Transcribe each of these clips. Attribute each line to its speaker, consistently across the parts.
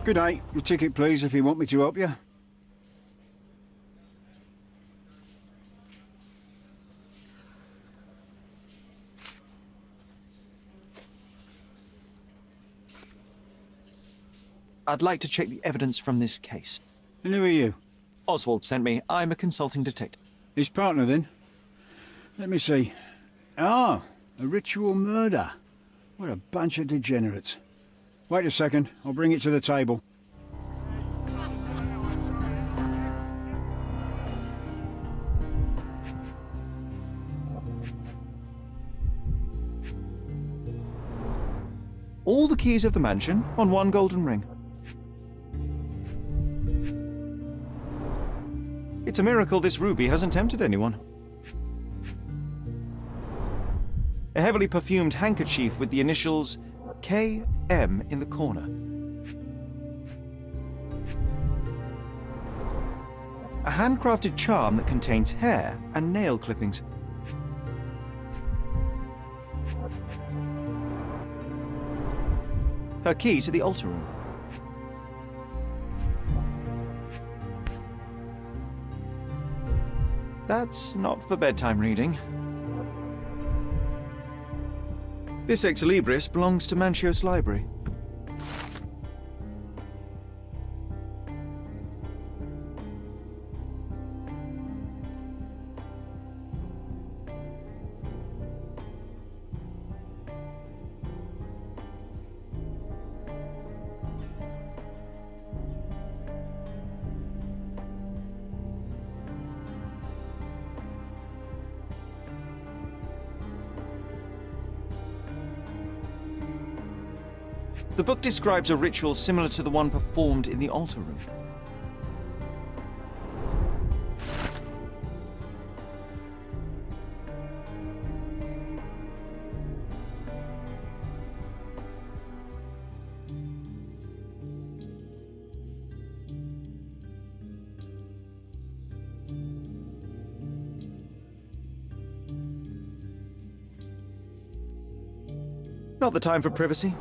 Speaker 1: Good day. Your ticket, please, if you want me to help you.
Speaker 2: I'd like to check the evidence from this case.
Speaker 1: And who are you?
Speaker 2: Oswald sent me. I'm a consulting detective.
Speaker 1: His partner, then? Let me see. Ah, a ritual murder. What a bunch of degenerates. Wait a second. I'll bring it to the table.
Speaker 2: All the keys of the mansion on one golden ring. It's a miracle this ruby hasn't tempted anyone. A heavily perfumed handkerchief with the initials KM in the corner. A handcrafted charm that contains hair and nail clippings. Her key to the altar room. That's not for bedtime reading. This ex libris belongs to Manchios Library. The book describes a ritual similar to the one performed in the altar room. Not the time for privacy.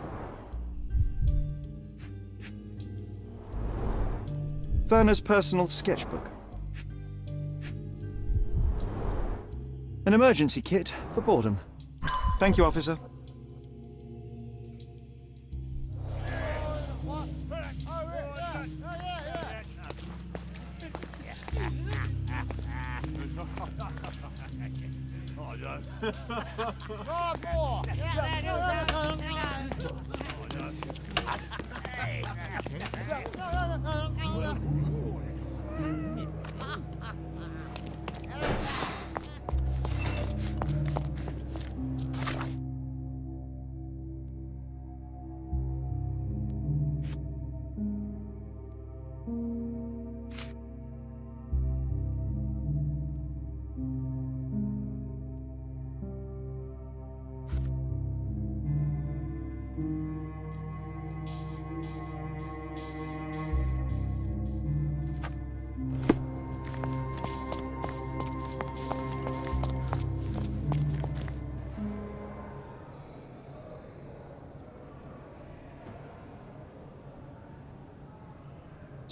Speaker 2: Werner's personal sketchbook. An emergency kit for boredom. Thank you, officer.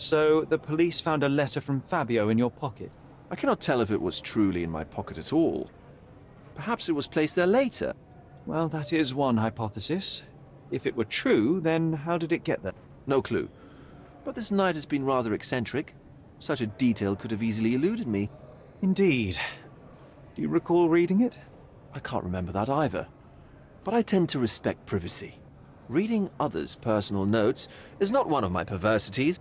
Speaker 2: So, the police found a letter from Fabio in your pocket.
Speaker 3: I cannot tell if it was truly in my pocket at all. Perhaps it was placed there later.
Speaker 2: Well, that is one hypothesis. If it were true, then how did it get there?
Speaker 3: No clue. But this night has been rather eccentric. Such a detail could have easily eluded me.
Speaker 2: Indeed. Do you recall reading it?
Speaker 3: I can't remember that either. But I tend to respect privacy. Reading others' personal notes is not one of my perversities.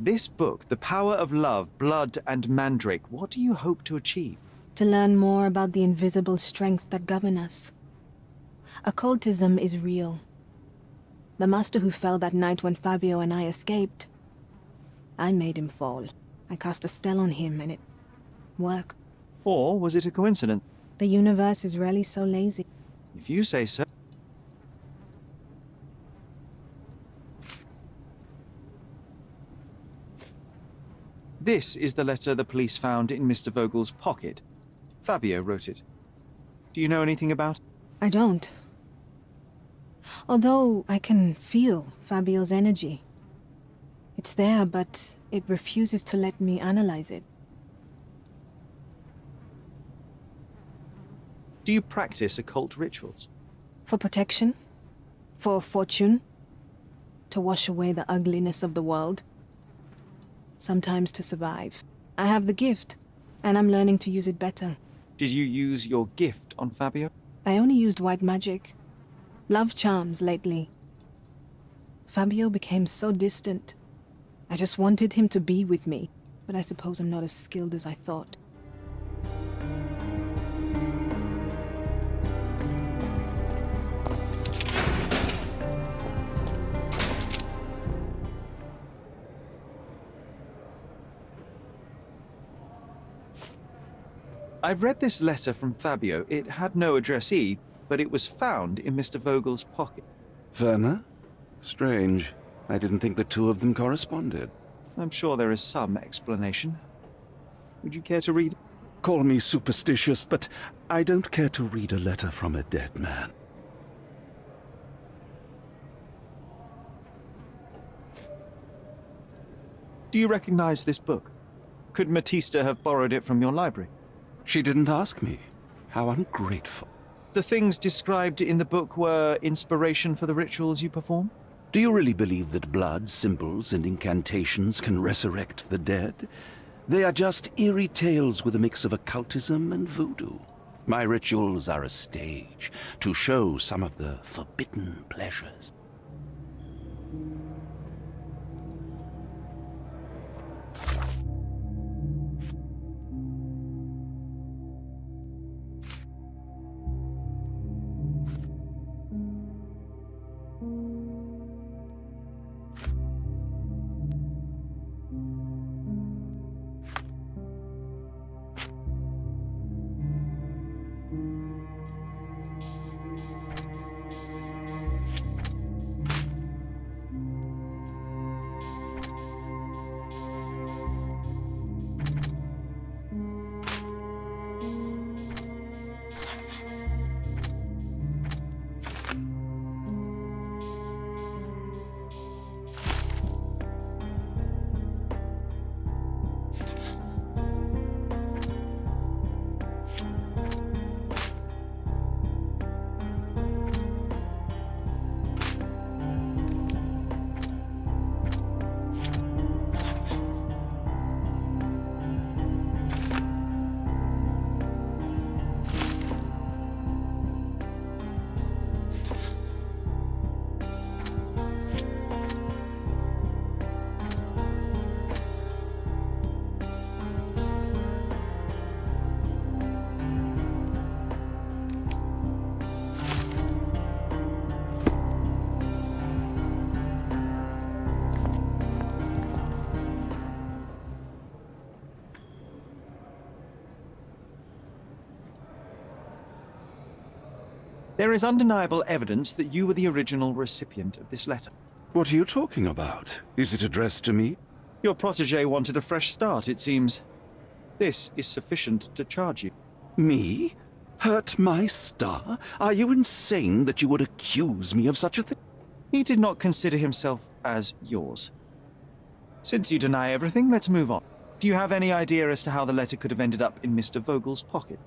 Speaker 2: This book, The Power of Love, Blood and Mandrake, what do you hope to achieve?
Speaker 4: To learn more about the invisible strengths that govern us. Occultism is real. The master who fell that night when Fabio and I escaped, I made him fall. I cast a spell on him and it worked.
Speaker 2: Or was it a coincidence?
Speaker 4: The universe is rarely so lazy.
Speaker 2: If you say so. This is the letter the police found in Mr. Vogel's pocket. Fabio wrote it. Do you know anything about it?
Speaker 4: I don't. Although I can feel Fabio's energy. It's there, but it refuses to let me analyze it.
Speaker 2: Do you practice occult rituals?
Speaker 4: For protection? For fortune? To wash away the ugliness of the world? Sometimes to survive. I have the gift, and I'm learning to use it better.
Speaker 2: Did you use your gift on Fabio?
Speaker 4: I only used white magic. Love charms lately. Fabio became so distant. I just wanted him to be with me, but I suppose I'm not as skilled as I thought.
Speaker 2: I've read this letter from Fabio. It had no addressee, but it was found in Mr. Vogel's pocket.
Speaker 5: Werner? Strange. I didn't think the two of them corresponded.
Speaker 2: I'm sure there is some explanation. Would you care to read?
Speaker 5: Call me superstitious, but I don't care to read a letter from a dead man.
Speaker 2: Do you recognize this book? Could Matista have borrowed it from your library?
Speaker 5: She didn't ask me. How ungrateful.
Speaker 2: The things described in the book were inspiration for the rituals you perform?
Speaker 5: Do you really believe that blood, symbols, and incantations can resurrect the dead? They are just eerie tales with a mix of occultism and voodoo. My rituals are a stage to show some of the forbidden pleasures.
Speaker 2: There is undeniable evidence that you were the original recipient of this letter.
Speaker 5: What are you talking about? Is it addressed to me?
Speaker 2: Your protege wanted a fresh start, it seems. This is sufficient to charge you.
Speaker 5: Me? Hurt my star? Are you insane that you would accuse me of such a thing?
Speaker 2: He did not consider himself as yours. Since you deny everything, let's move on. Do you have any idea as to how the letter could have ended up in Mr. Vogel's pocket?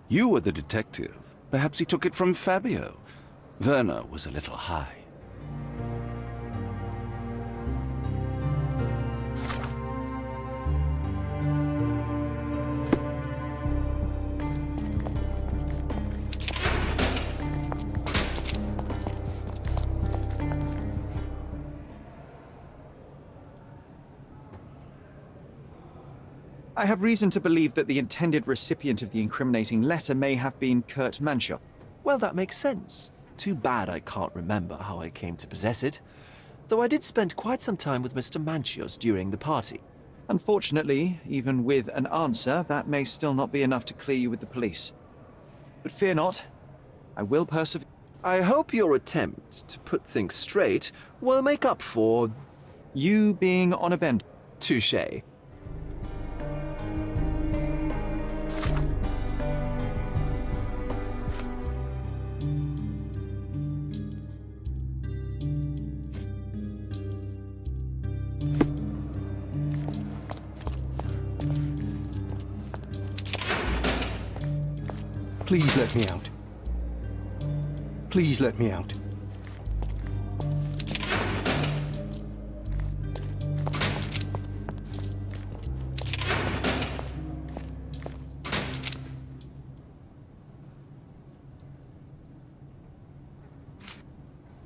Speaker 5: You were the detective. Perhaps he took it from Fabio. Werner was a little high.
Speaker 2: I have reason to believe that the intended recipient of the incriminating letter may have been Kurt Manshot.
Speaker 3: Well, that makes sense. Too bad I can't remember how I came to possess it, though I did spend quite some time with Mr. Manchios during the party.
Speaker 2: Unfortunately, even with an answer, that may still not be enough to clear you with the police. But fear not, I will persevere.
Speaker 3: I hope your attempt to put things straight will make up for...
Speaker 2: You being on a bend.
Speaker 3: touché.
Speaker 6: Please let me out. Please let me out.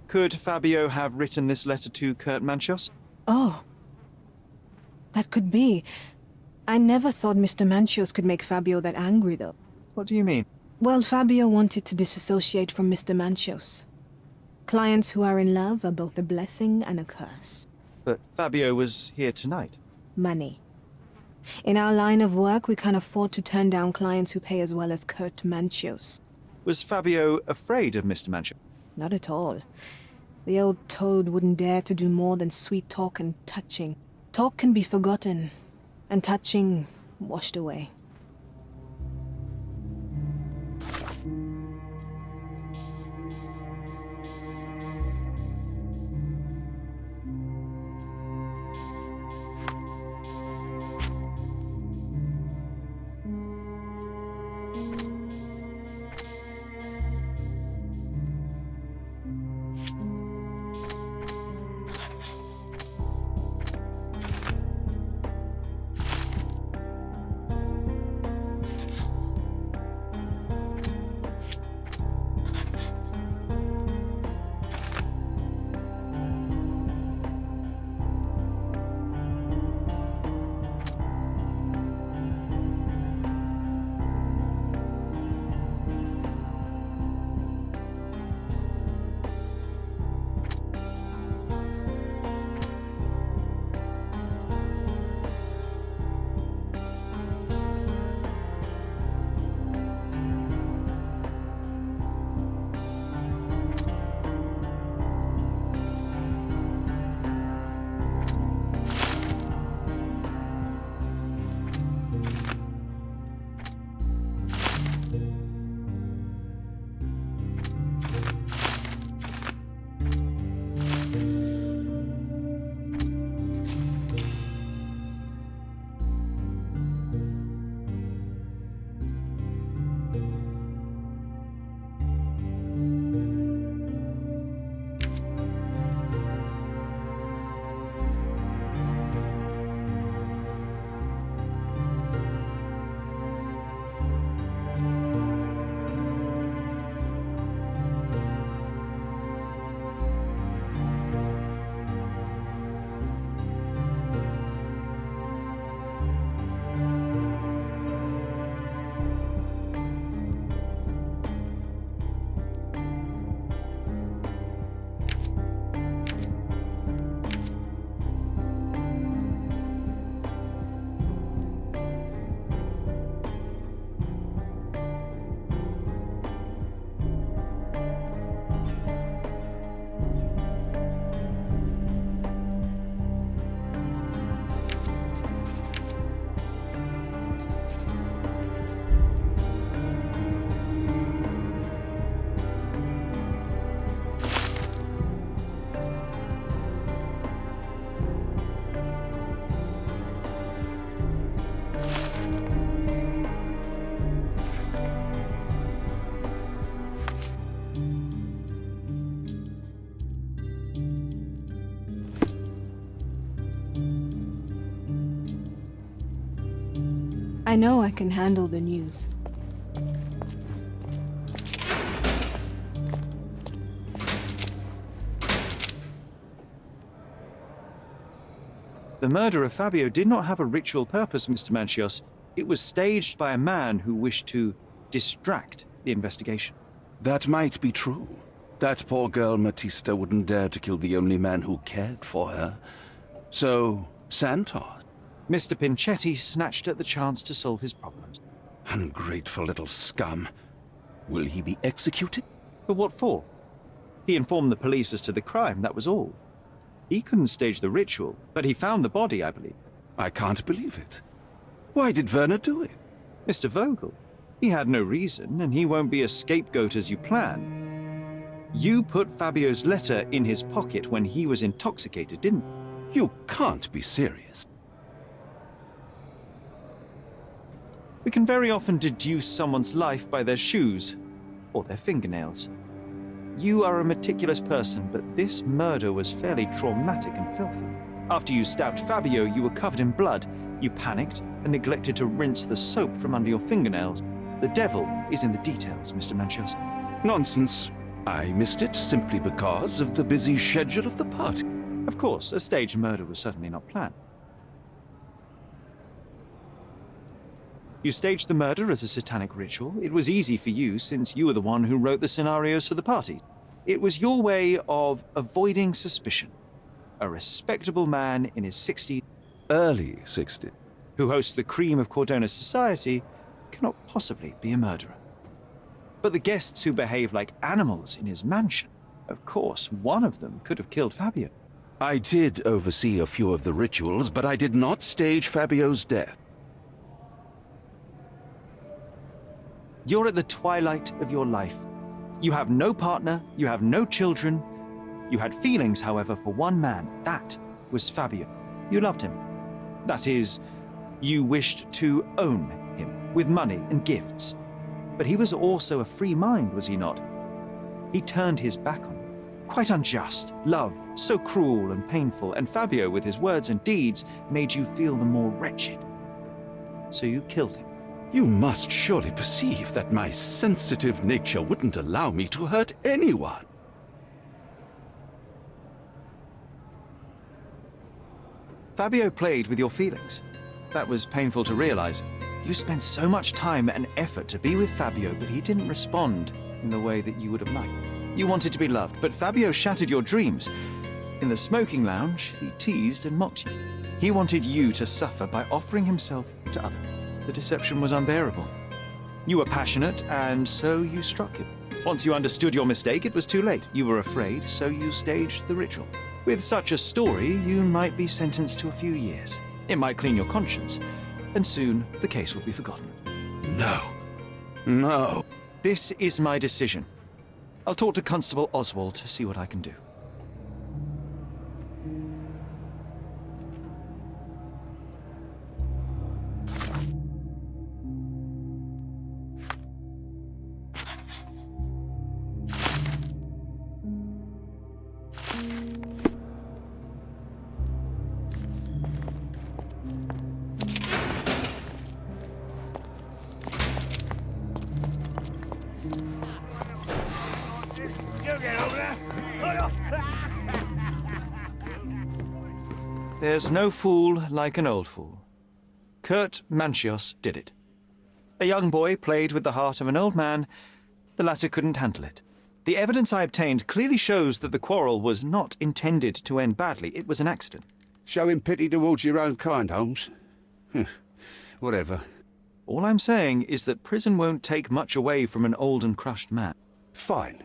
Speaker 2: Could Fabio have written this letter to Kurt Manchios?
Speaker 4: Oh. That could be. I never thought Mr. Manchios could make Fabio that angry, though.
Speaker 2: What do you mean?
Speaker 4: Well, Fabio wanted to disassociate from Mr. Manchios. Clients who are in love are both a blessing and a curse.
Speaker 2: But Fabio was here tonight.
Speaker 4: Money. In our line of work, we can't afford to turn down clients who pay as well as Kurt Manchios.
Speaker 2: Was Fabio afraid of Mr. Manchios?
Speaker 4: Not at all. The old toad wouldn't dare to do more than sweet talk and touching. Talk can be forgotten, and touching washed away. I know I can handle the news.
Speaker 2: The murder of Fabio did not have a ritual purpose, Mr. Manchios. It was staged by a man who wished to distract the investigation.
Speaker 5: That might be true. That poor girl Matista wouldn't dare to kill the only man who cared for her. So, Santos.
Speaker 2: Mr. Pinchetti snatched at the chance to solve his problems.
Speaker 5: Ungrateful little scum. Will he be executed?
Speaker 2: But what for? He informed the police as to the crime, that was all. He couldn't stage the ritual, but he found the body, I believe.
Speaker 5: I can't believe it. Why did Werner do it?
Speaker 2: Mr. Vogel, he had no reason, and he won't be a scapegoat as you plan. You put Fabio's letter in his pocket when he was intoxicated, didn't you?
Speaker 5: You can't be serious.
Speaker 2: We can very often deduce someone's life by their shoes or their fingernails. You are a meticulous person, but this murder was fairly traumatic and filthy. After you stabbed Fabio, you were covered in blood. You panicked and neglected to rinse the soap from under your fingernails. The devil is in the details, Mr. Manchios.
Speaker 5: Nonsense. I missed it simply because of the busy schedule of the party.
Speaker 2: Of course, a staged murder was certainly not planned. You staged the murder as a satanic ritual. It was easy for you since you were the one who wrote the scenarios for the party. It was your way of avoiding suspicion. A respectable man in his 60s,
Speaker 5: Early 60s.
Speaker 2: who hosts the cream of Cordona's society, cannot possibly be a murderer. But the guests who behave like animals in his mansion, of course, one of them could have killed Fabio.
Speaker 5: I did oversee a few of the rituals, but I did not stage Fabio's death.
Speaker 2: You're at the twilight of your life. You have no partner, you have no children. You had feelings, however, for one man. That was Fabio. You loved him. That is, you wished to own him with money and gifts. But he was also a free mind, was he not? He turned his back on you. Quite unjust. Love, so cruel and painful, and Fabio, with his words and deeds, made you feel the more wretched. So you killed him.
Speaker 5: You must surely perceive that my sensitive nature wouldn't allow me to hurt anyone.
Speaker 2: Fabio played with your feelings. That was painful to realize. You spent so much time and effort to be with Fabio, but he didn't respond in the way that you would have liked. You wanted to be loved, but Fabio shattered your dreams. In the smoking lounge, he teased and mocked you. He wanted you to suffer by offering himself to others. The deception was unbearable. You were passionate, and so you struck him. Once you understood your mistake, it was too late. You were afraid, so you staged the ritual. With such a story, you might be sentenced to a few years. It might clean your conscience, and soon the case will be forgotten.
Speaker 5: No. No.
Speaker 2: This is my decision. I'll talk to Constable Oswald to see what I can do. There's no fool like an old fool. Kurt Manchios did it. A young boy played with the heart of an old man. The latter couldn't handle it. The evidence I obtained clearly shows that the quarrel was not intended to end badly. It was an accident.
Speaker 7: Showing pity towards your own kind, Holmes. Whatever.
Speaker 2: All I'm saying is that prison won't take much away from an old and crushed man.
Speaker 7: Fine.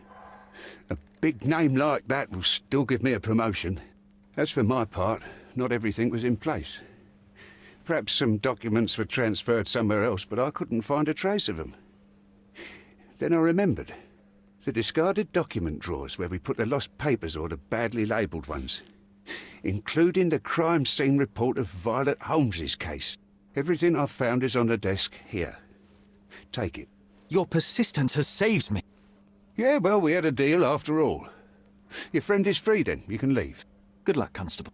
Speaker 7: A big name like that will still give me a promotion. As for my part, not everything was in place. Perhaps some documents were transferred somewhere else, but I couldn't find a trace of them. Then I remembered. The discarded document drawers where we put the lost papers or the badly labelled ones. Including the crime scene report of Violet Holmes's case. Everything I've found is on the desk here. Take it.
Speaker 2: Your persistence has saved me.
Speaker 7: Yeah, well, we had a deal after all. Your friend is free then. You can leave.
Speaker 2: Good luck, Constable.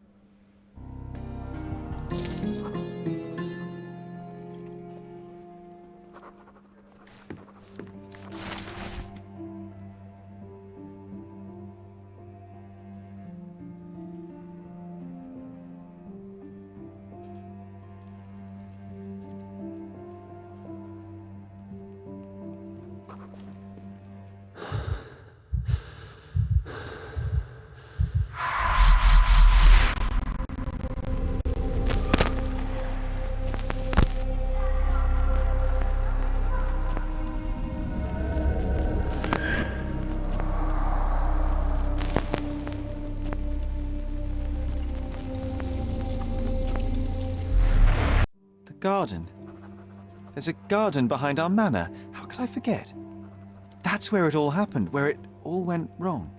Speaker 2: garden. There's a garden behind our manor. How could I forget? That's where it all happened, where it all went wrong.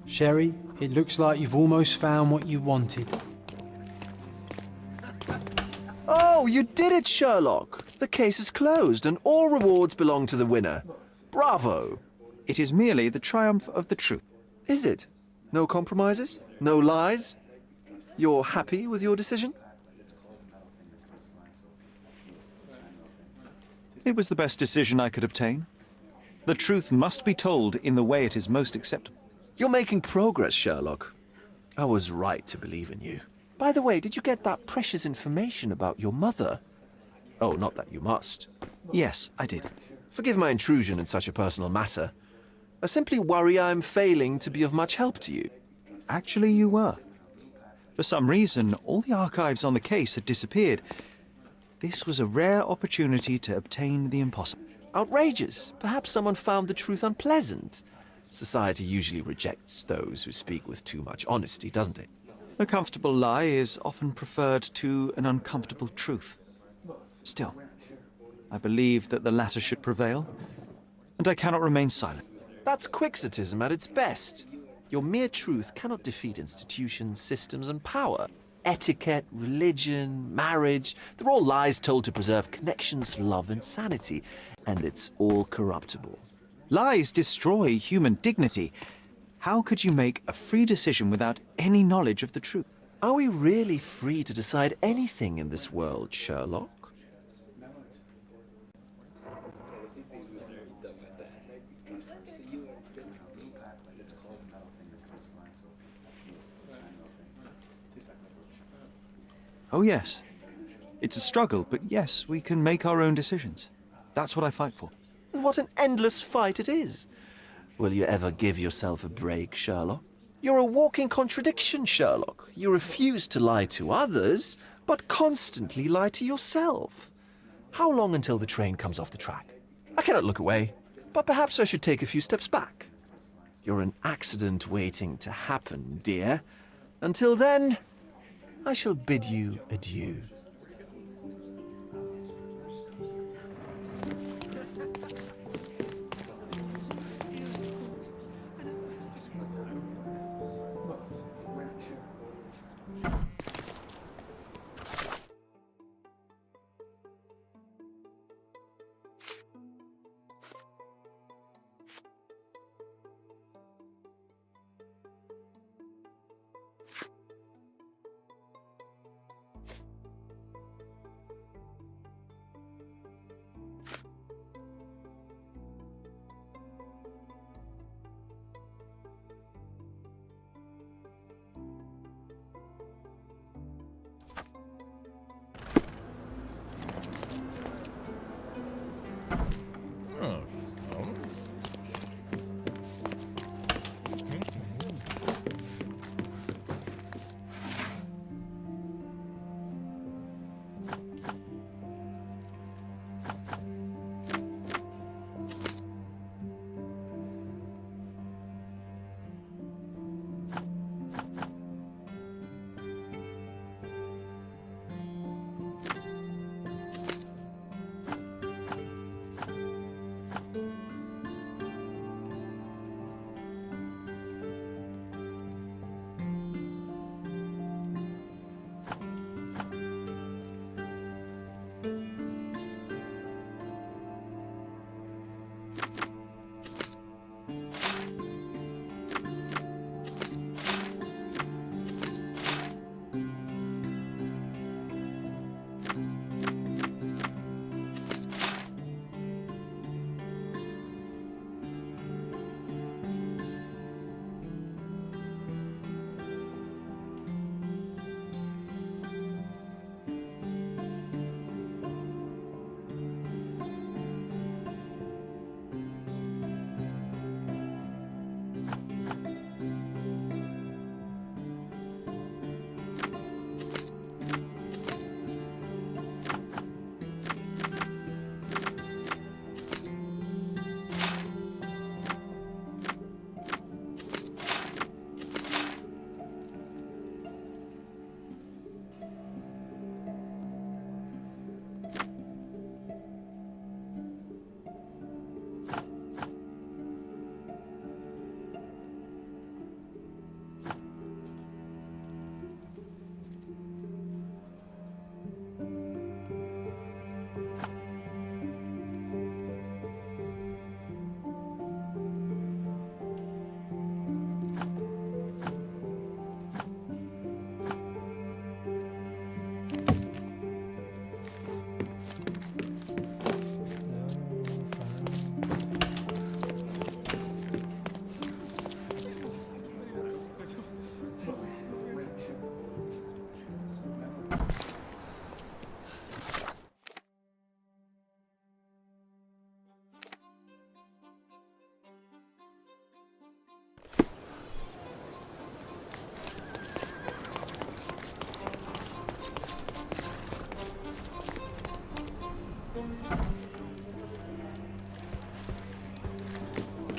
Speaker 8: Sherry, it looks like you've almost found what you wanted.
Speaker 3: Oh, you did it, Sherlock! The case is closed and all rewards belong to the winner. Bravo!
Speaker 2: It is merely the triumph of the truth.
Speaker 3: Is it? No compromises? No lies? You're happy with your decision?
Speaker 2: It was the best decision I could obtain. The truth must be told in the way it is most acceptable.
Speaker 3: You're making progress, Sherlock. I was right to believe in you. By the way, did you get that precious information about your mother? Oh, not that you must.
Speaker 2: Yes, I did.
Speaker 3: Forgive my intrusion in such a personal matter. I simply worry I'm failing to be of much help to you.
Speaker 2: Actually, you were. For some reason, all the archives on the case had disappeared. This was a rare opportunity to obtain the impossible.
Speaker 3: Outrageous. Perhaps someone found the truth unpleasant. Society usually rejects those who speak with too much honesty, doesn't it?
Speaker 2: A comfortable lie is often preferred to an uncomfortable truth. Still, I believe that the latter should prevail, and I cannot remain silent.
Speaker 3: That's quixotism at its best. Your mere truth cannot defeat institutions, systems, and power. Etiquette, religion, marriage, they're all lies told to preserve connections, love, and sanity, and it's all corruptible.
Speaker 2: Lies destroy human dignity. How could you make a free decision without any knowledge of the truth?
Speaker 3: Are we really free to decide anything in this world, Sherlock?
Speaker 2: Oh, yes. It's a struggle, but yes, we can make our own decisions. That's what I fight for.
Speaker 3: What an endless fight it is. Will you ever give yourself a break, Sherlock? You're a walking contradiction, Sherlock. You refuse to lie to others, but constantly lie to yourself. How long until the train comes off the track? I cannot look away, but perhaps I should take a few steps back. You're an accident waiting to happen, dear. Until then, I shall bid you adieu.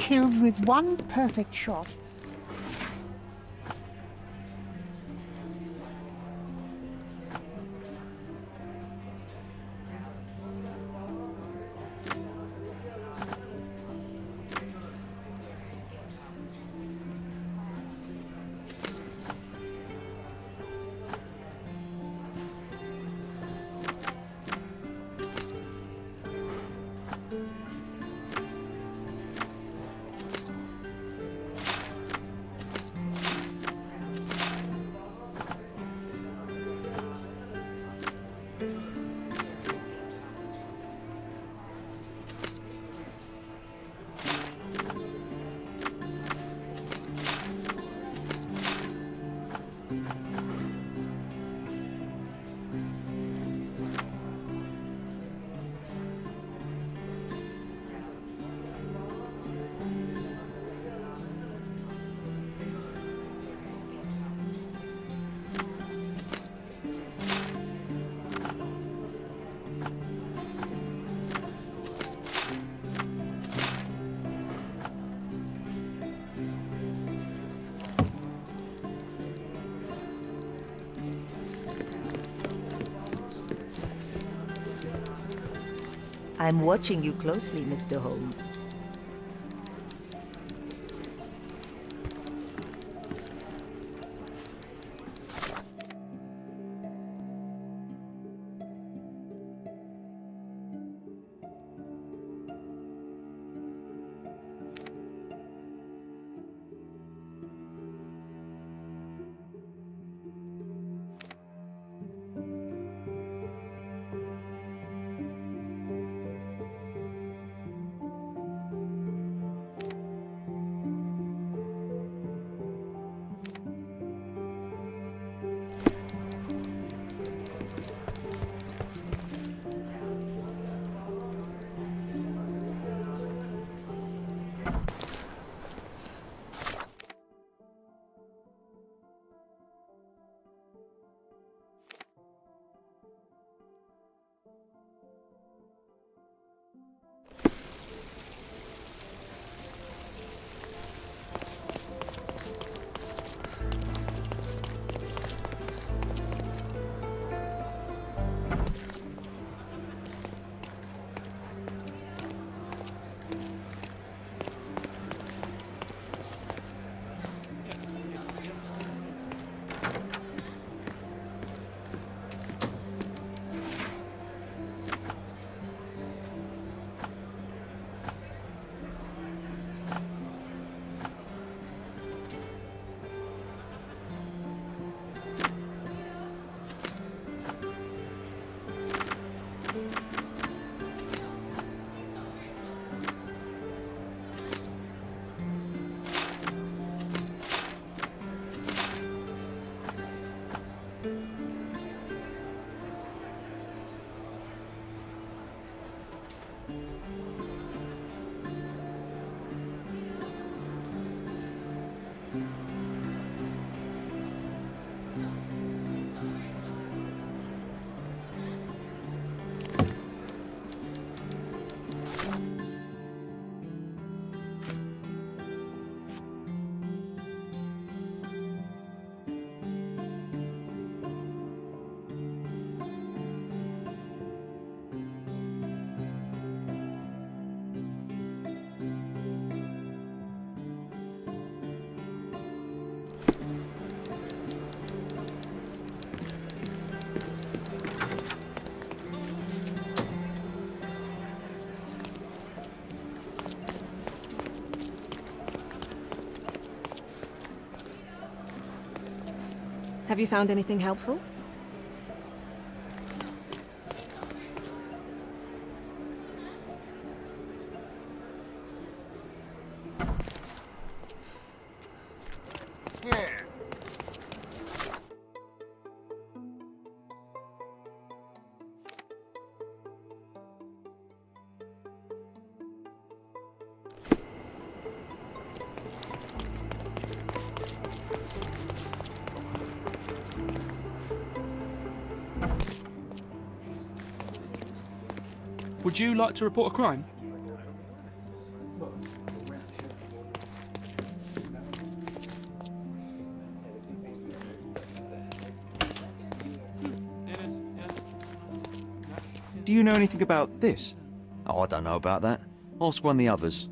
Speaker 6: killed with one perfect shot.
Speaker 9: I'm watching you closely, Mr. Holmes.
Speaker 4: Have you found anything helpful?
Speaker 10: Would you like to report a crime?
Speaker 2: you know anything about this? Oh, I don't know about that. Ask one of the others.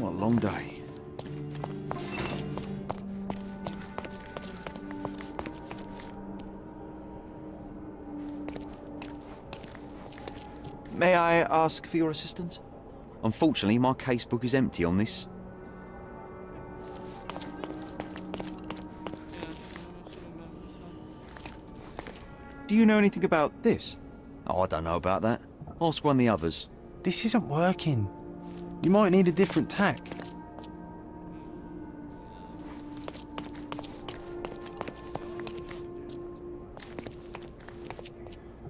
Speaker 2: What a long day. May I ask for your assistance? Unfortunately, my casebook is empty on this. Do you know anything about this? Oh, I don't know about that. Ask one of the others.
Speaker 8: This isn't working. You might need a different tack.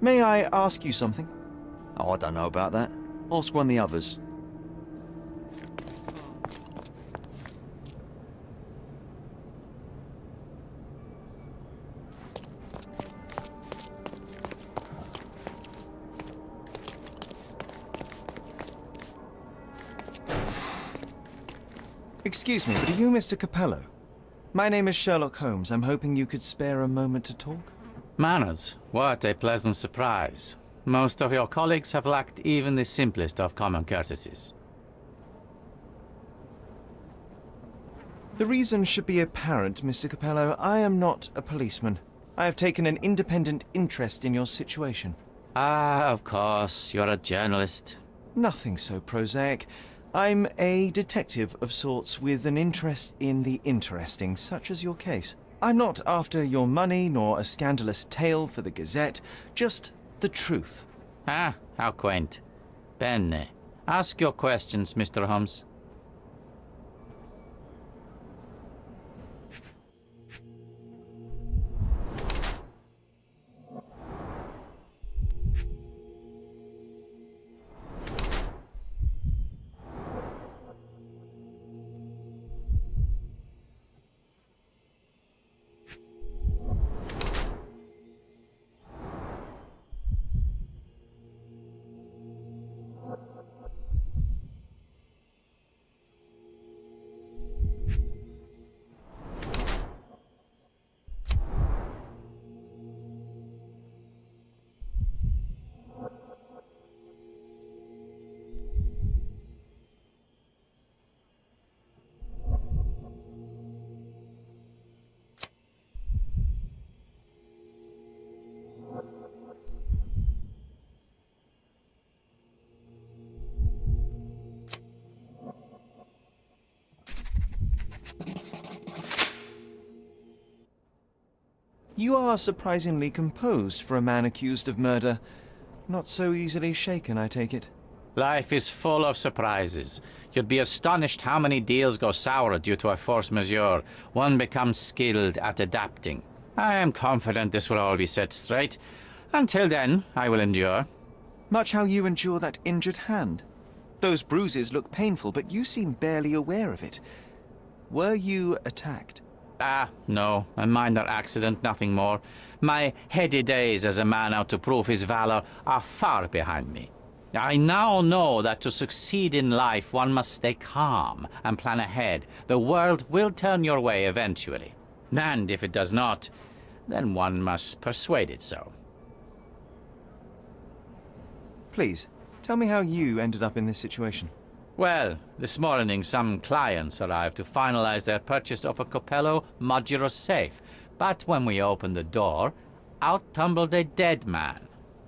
Speaker 2: May I ask you something? Oh, I don't know about that. Ask one of the others. Excuse me, but are you Mr. Capello? My name is Sherlock Holmes. I'm hoping you could spare a moment to talk.
Speaker 10: Manners, what a pleasant surprise. Most of your colleagues have lacked even the simplest of common courtesies.
Speaker 2: The reason should be apparent, Mr. Capello. I am not a policeman. I have taken an independent interest in your situation.
Speaker 10: Ah, of course, you're a journalist.
Speaker 2: Nothing so prosaic. I'm a detective of sorts with an interest in the interesting, such as your case. I'm not after your money nor a scandalous tale for the Gazette, just the truth.
Speaker 10: Ah, how quaint. Bene. Ask your questions, Mr. Holmes.
Speaker 2: You are surprisingly composed for a man accused of murder. Not so easily shaken, I take it.
Speaker 10: Life is full of surprises. You'd be astonished how many deals go sour due to a force majeure. One becomes skilled at adapting. I am confident this will all be set straight. Until then, I will endure.
Speaker 2: Much how you endure that injured hand. Those bruises look painful, but you seem barely aware of it. Were you attacked?
Speaker 10: Ah, no, a minor accident, nothing more. My heady days as a man out to prove his valor are far behind me. I now know that to succeed in life, one must stay calm and plan ahead. The world will turn your way eventually. And if it does not, then one must persuade it so.
Speaker 2: Please, tell me how you ended up in this situation.
Speaker 10: Well, this morning some clients arrived to finalize their purchase of a Capello modular safe. But when we opened the door, out tumbled a dead man.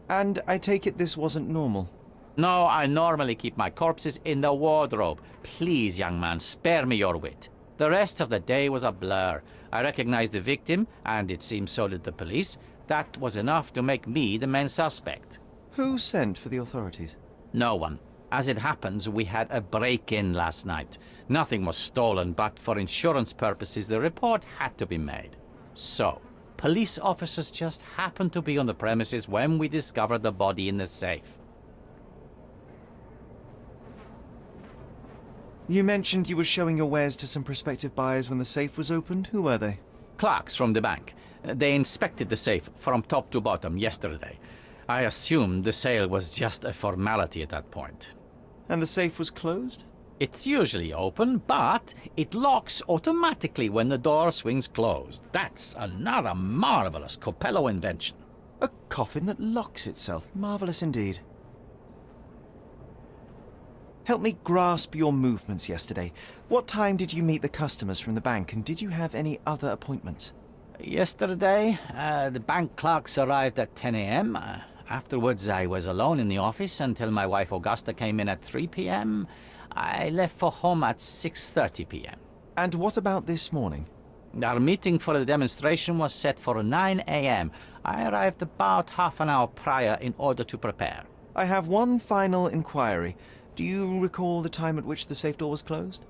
Speaker 2: And I take it this wasn't normal?
Speaker 10: No, I normally keep my corpses in the wardrobe. Please, young man, spare me your wit. The rest of the day was a blur. I recognized the victim, and it seems so did the police. That was enough to make me the main suspect.
Speaker 2: Who sent for the authorities?
Speaker 10: No one. As it happens, we had a break-in last night. Nothing was stolen, but for insurance purposes, the report had to be made. So, police officers just happened to be on the premises when we discovered the body in the safe.
Speaker 2: You mentioned you were showing your wares to some prospective buyers when the safe was opened. Who were they?
Speaker 10: Clerks from the bank. They inspected the safe from top to bottom yesterday. I assumed the sale was just a formality at that point.
Speaker 2: And the safe was closed?
Speaker 10: It's usually open, but it locks automatically when the door swings closed. That's another marvelous Coppello invention.
Speaker 2: A coffin that locks itself. Marvelous indeed. Help me grasp your movements yesterday. What time did you meet the customers from the bank, and did you have any other appointments?
Speaker 10: Yesterday, the bank clerks arrived at 10 a.m. Afterwards, I was alone in the office until my wife Augusta came in at 3 p.m. I left for home at 6:30 p.m.
Speaker 2: And what about this morning?
Speaker 10: Our meeting for the demonstration was set for 9 a.m. I arrived about half an hour prior in order to prepare.
Speaker 2: I have one final inquiry. Do you recall the time at which the safe door was closed?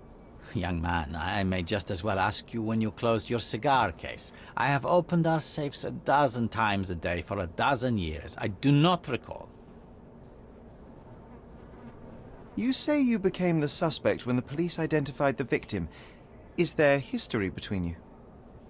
Speaker 10: Young man, I may just as well ask you when you closed your cigar case. I have opened our safes 12 times a day for 12 years. I do not recall.
Speaker 2: You say you became the suspect when the police identified the victim. Is there history between you?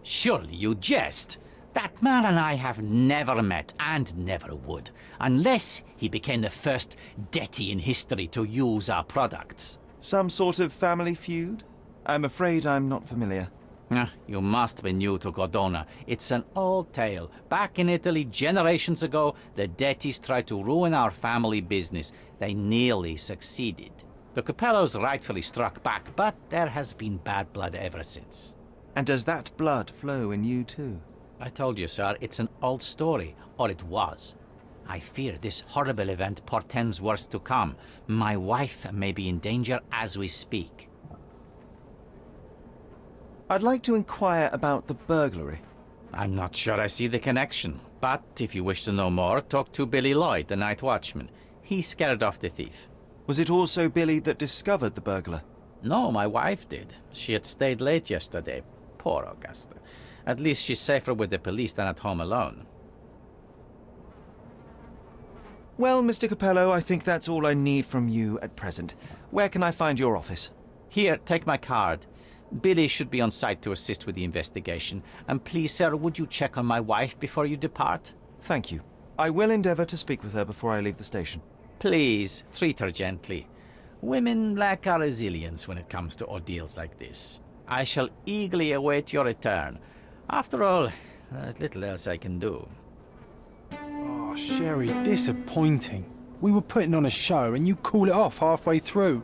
Speaker 10: Surely you jest. That man and I have never met, and never would, unless he became the first deity in history to use our products.
Speaker 2: Some sort of family feud? I'm afraid I'm not familiar.
Speaker 10: You must be new to Godona. It's an old tale. Back in Italy, generations ago, the deities tried to ruin our family business. They nearly succeeded. The Capellos rightfully struck back, but there has been bad blood ever since.
Speaker 2: And does that blood flow in you too?
Speaker 10: I told you, sir, it's an old story, or it was. I fear this horrible event portends worse to come. My wife may be in danger as we speak.
Speaker 2: I'd like to inquire about the burglary.
Speaker 10: I'm not sure I see the connection, but if you wish to know more, talk to Billy Lloyd, the night watchman. He scared off the thief.
Speaker 2: Was it also Billy that discovered the burglar?
Speaker 10: No, my wife did. She had stayed late yesterday. Poor Augusta. At least she's safer with the police than at home alone.
Speaker 2: Well, Mr. Capello, I think that's all I need from you at present. Where can I find your office?
Speaker 10: Here, take my card. Billy should be on site to assist with the investigation. And please, sir, would you check on my wife before you depart?
Speaker 2: Thank you. I will endeavor to speak with her before I leave the station.
Speaker 10: Please, treat her gently. Women lack our resilience when it comes to ordeals like this. I shall eagerly await your return. After all, there's little else I can do.
Speaker 8: Oh, Sherry, disappointing. We were putting on a show and you call it off halfway through.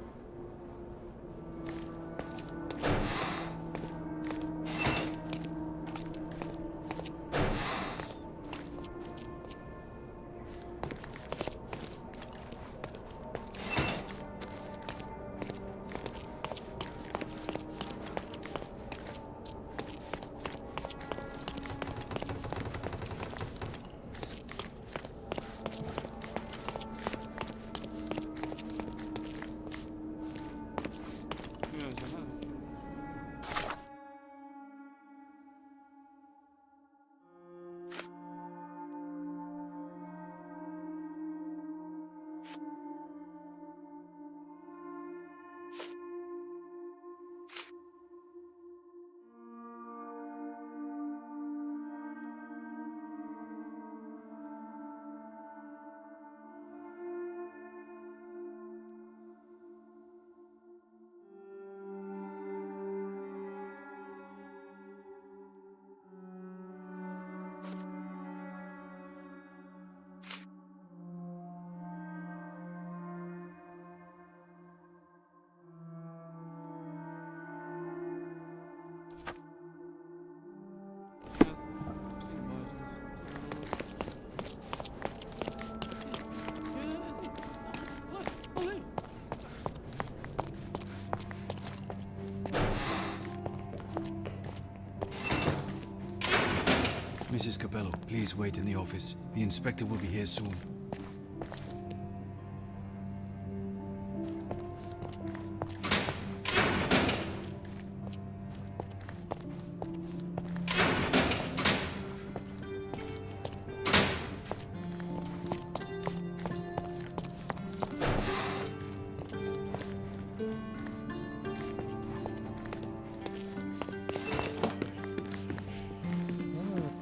Speaker 11: Mrs. Capello, please wait in the office. The inspector will be here soon.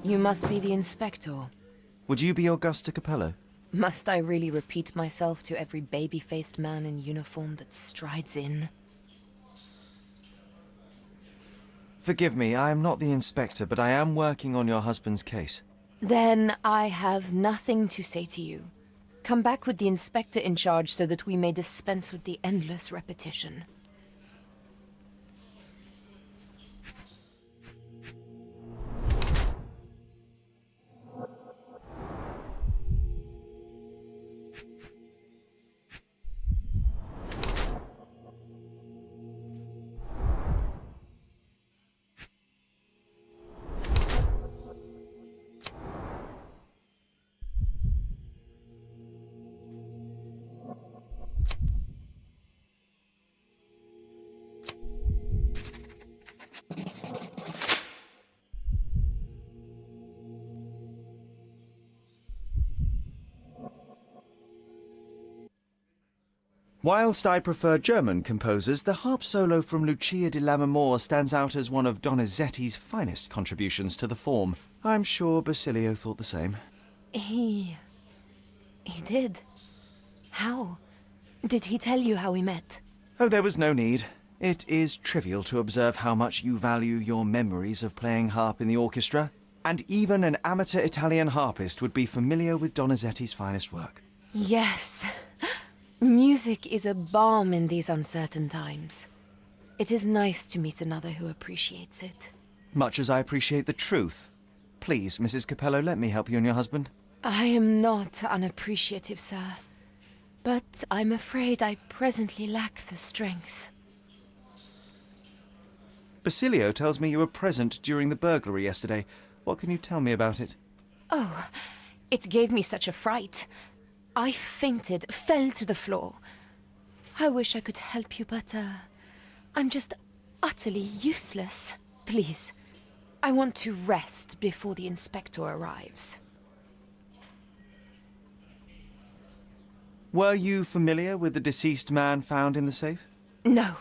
Speaker 12: You must be the inspector.
Speaker 2: Would you be Augusta Capello?
Speaker 12: Must I really repeat myself to every baby-faced man in uniform that strides in?
Speaker 2: Forgive me, I am not the inspector, but I am working on your husband's case.
Speaker 12: Then I have nothing to say to you. Come back with the inspector in charge so that we may dispense with the endless repetition.
Speaker 2: Whilst I prefer German composers, the harp solo from Lucia di Lammermoor stands out as one of Donizetti's finest contributions to the form. I'm sure Basilio thought the same.
Speaker 12: He did. How? Did he tell you how we met?
Speaker 2: Oh, there was no need. It is trivial to observe how much you value your memories of playing harp in the orchestra, and even an amateur Italian harpist would be familiar with Donizetti's finest work.
Speaker 12: Yes. Music is a balm in these uncertain times. It is nice to meet another who appreciates it.
Speaker 2: Much as I appreciate the truth. Please, Mrs. Capello, let me help you and your husband.
Speaker 12: I am not unappreciative, sir. But I'm afraid I presently lack the strength.
Speaker 2: Basilio tells me you were present during the burglary yesterday. What can you tell me about it?
Speaker 12: Oh, it gave me such a fright. I fainted, fell to the floor. I wish I could help you, but, I'm just utterly useless. Please, I want to rest before the inspector arrives.
Speaker 2: Were you familiar with the deceased man found in the safe?
Speaker 12: No,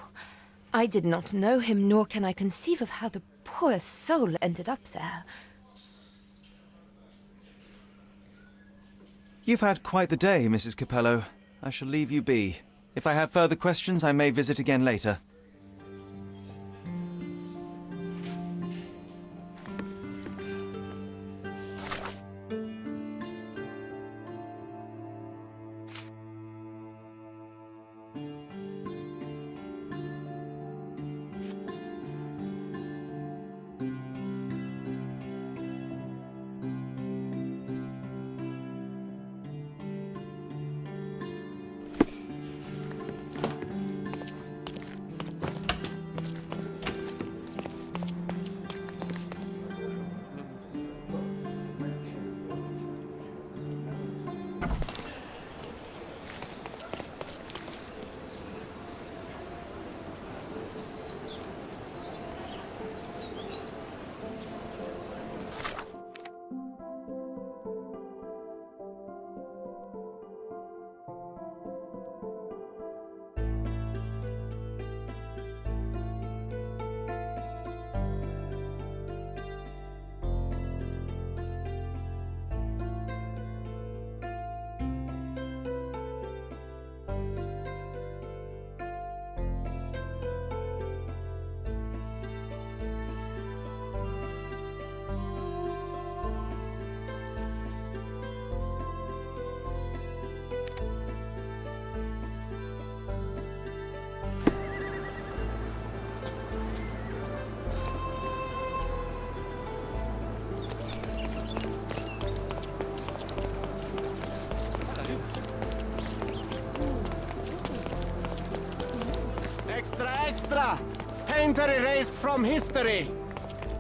Speaker 12: I did not know him, nor can I conceive of how the poor soul ended up there.
Speaker 2: You've had quite the day, Mrs. Capello. I shall leave you be. If I have further questions, I may visit again later.
Speaker 13: Extra, extra! Painter erased from history!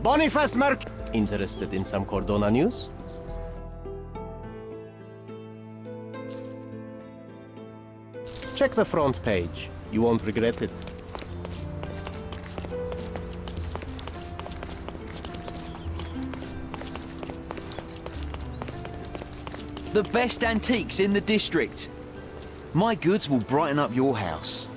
Speaker 13: Boniface Merc...
Speaker 3: Interested in some Cordona news? Check the front page. You won't regret it.
Speaker 2: The best antiques in the district. My goods will brighten up your house.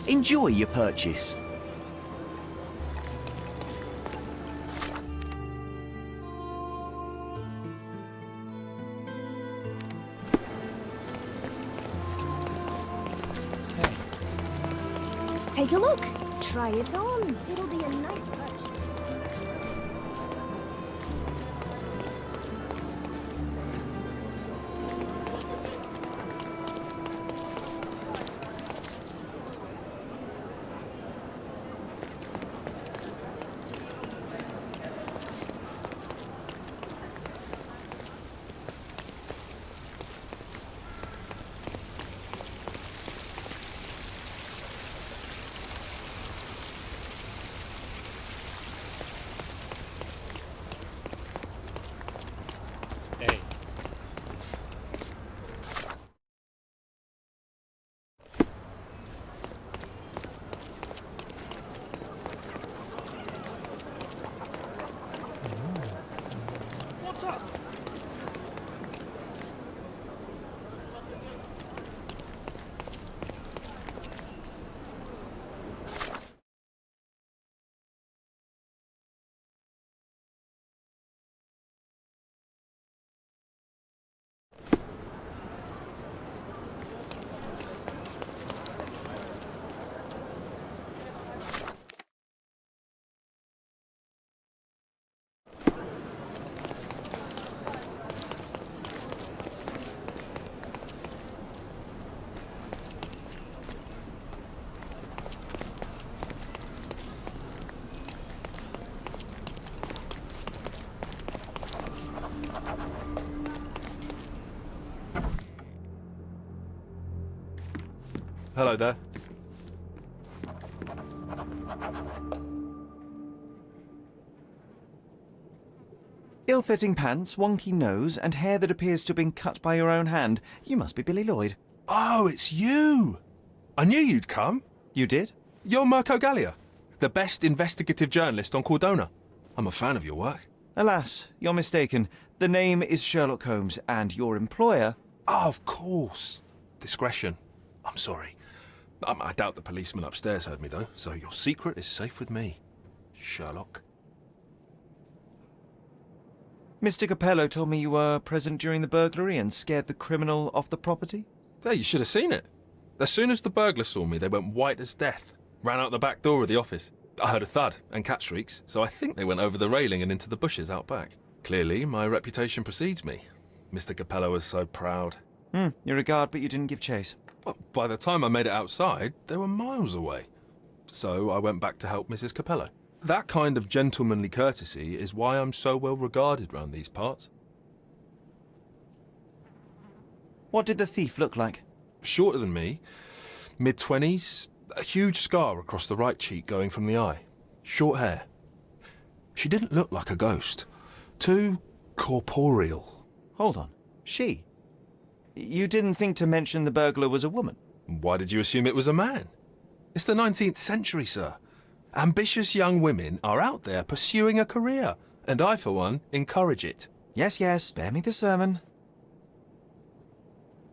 Speaker 2: Enjoy your purchase.
Speaker 13: Take a look. Try it on. It'll be a nice purchase.
Speaker 14: Hello there.
Speaker 2: Ill-fitting pants, wonky nose, and hair that appears to have been cut by your own hand. You must be Billy Lloyd.
Speaker 14: Oh, it's you! I knew you'd come.
Speaker 2: You did?
Speaker 14: You're Mirko Gallia, the best investigative journalist on Cordona. I'm a fan of your work.
Speaker 2: Alas, you're mistaken. The name is Sherlock Holmes, and your employer...
Speaker 14: Oh, of course. Discretion. I'm sorry. I doubt the policeman upstairs heard me, though, so your secret is safe with me, Sherlock.
Speaker 2: Mr. Capello told me you were present during the burglary and scared the criminal off the property?
Speaker 14: Yeah, you should have seen it. As soon as the burglars saw me, they went white as death. Ran out the back door of the office. I heard a thud and cat shrieks, so I think they went over the railing and into the bushes out back. Clearly, my reputation precedes me. Mr. Capello was so proud.
Speaker 2: You regard, but you didn't give chase.
Speaker 14: Well, by the time I made it outside, they were miles away. So I went back to help Mrs. Capello. That kind of gentlemanly courtesy is why I'm so well regarded round these parts.
Speaker 2: What did the thief look like?
Speaker 14: Shorter than me, mid-20s, a huge scar across the right cheek going from the eye. Short hair. She didn't look like a ghost. Too corporeal.
Speaker 2: Hold on. She? You didn't think to mention the burglar was a woman?
Speaker 14: Why did you assume it was a man? It's the 19th century, sir. Ambitious young women are out there pursuing a career, and I, for one, encourage it.
Speaker 2: Yes, yes, spare me the sermon.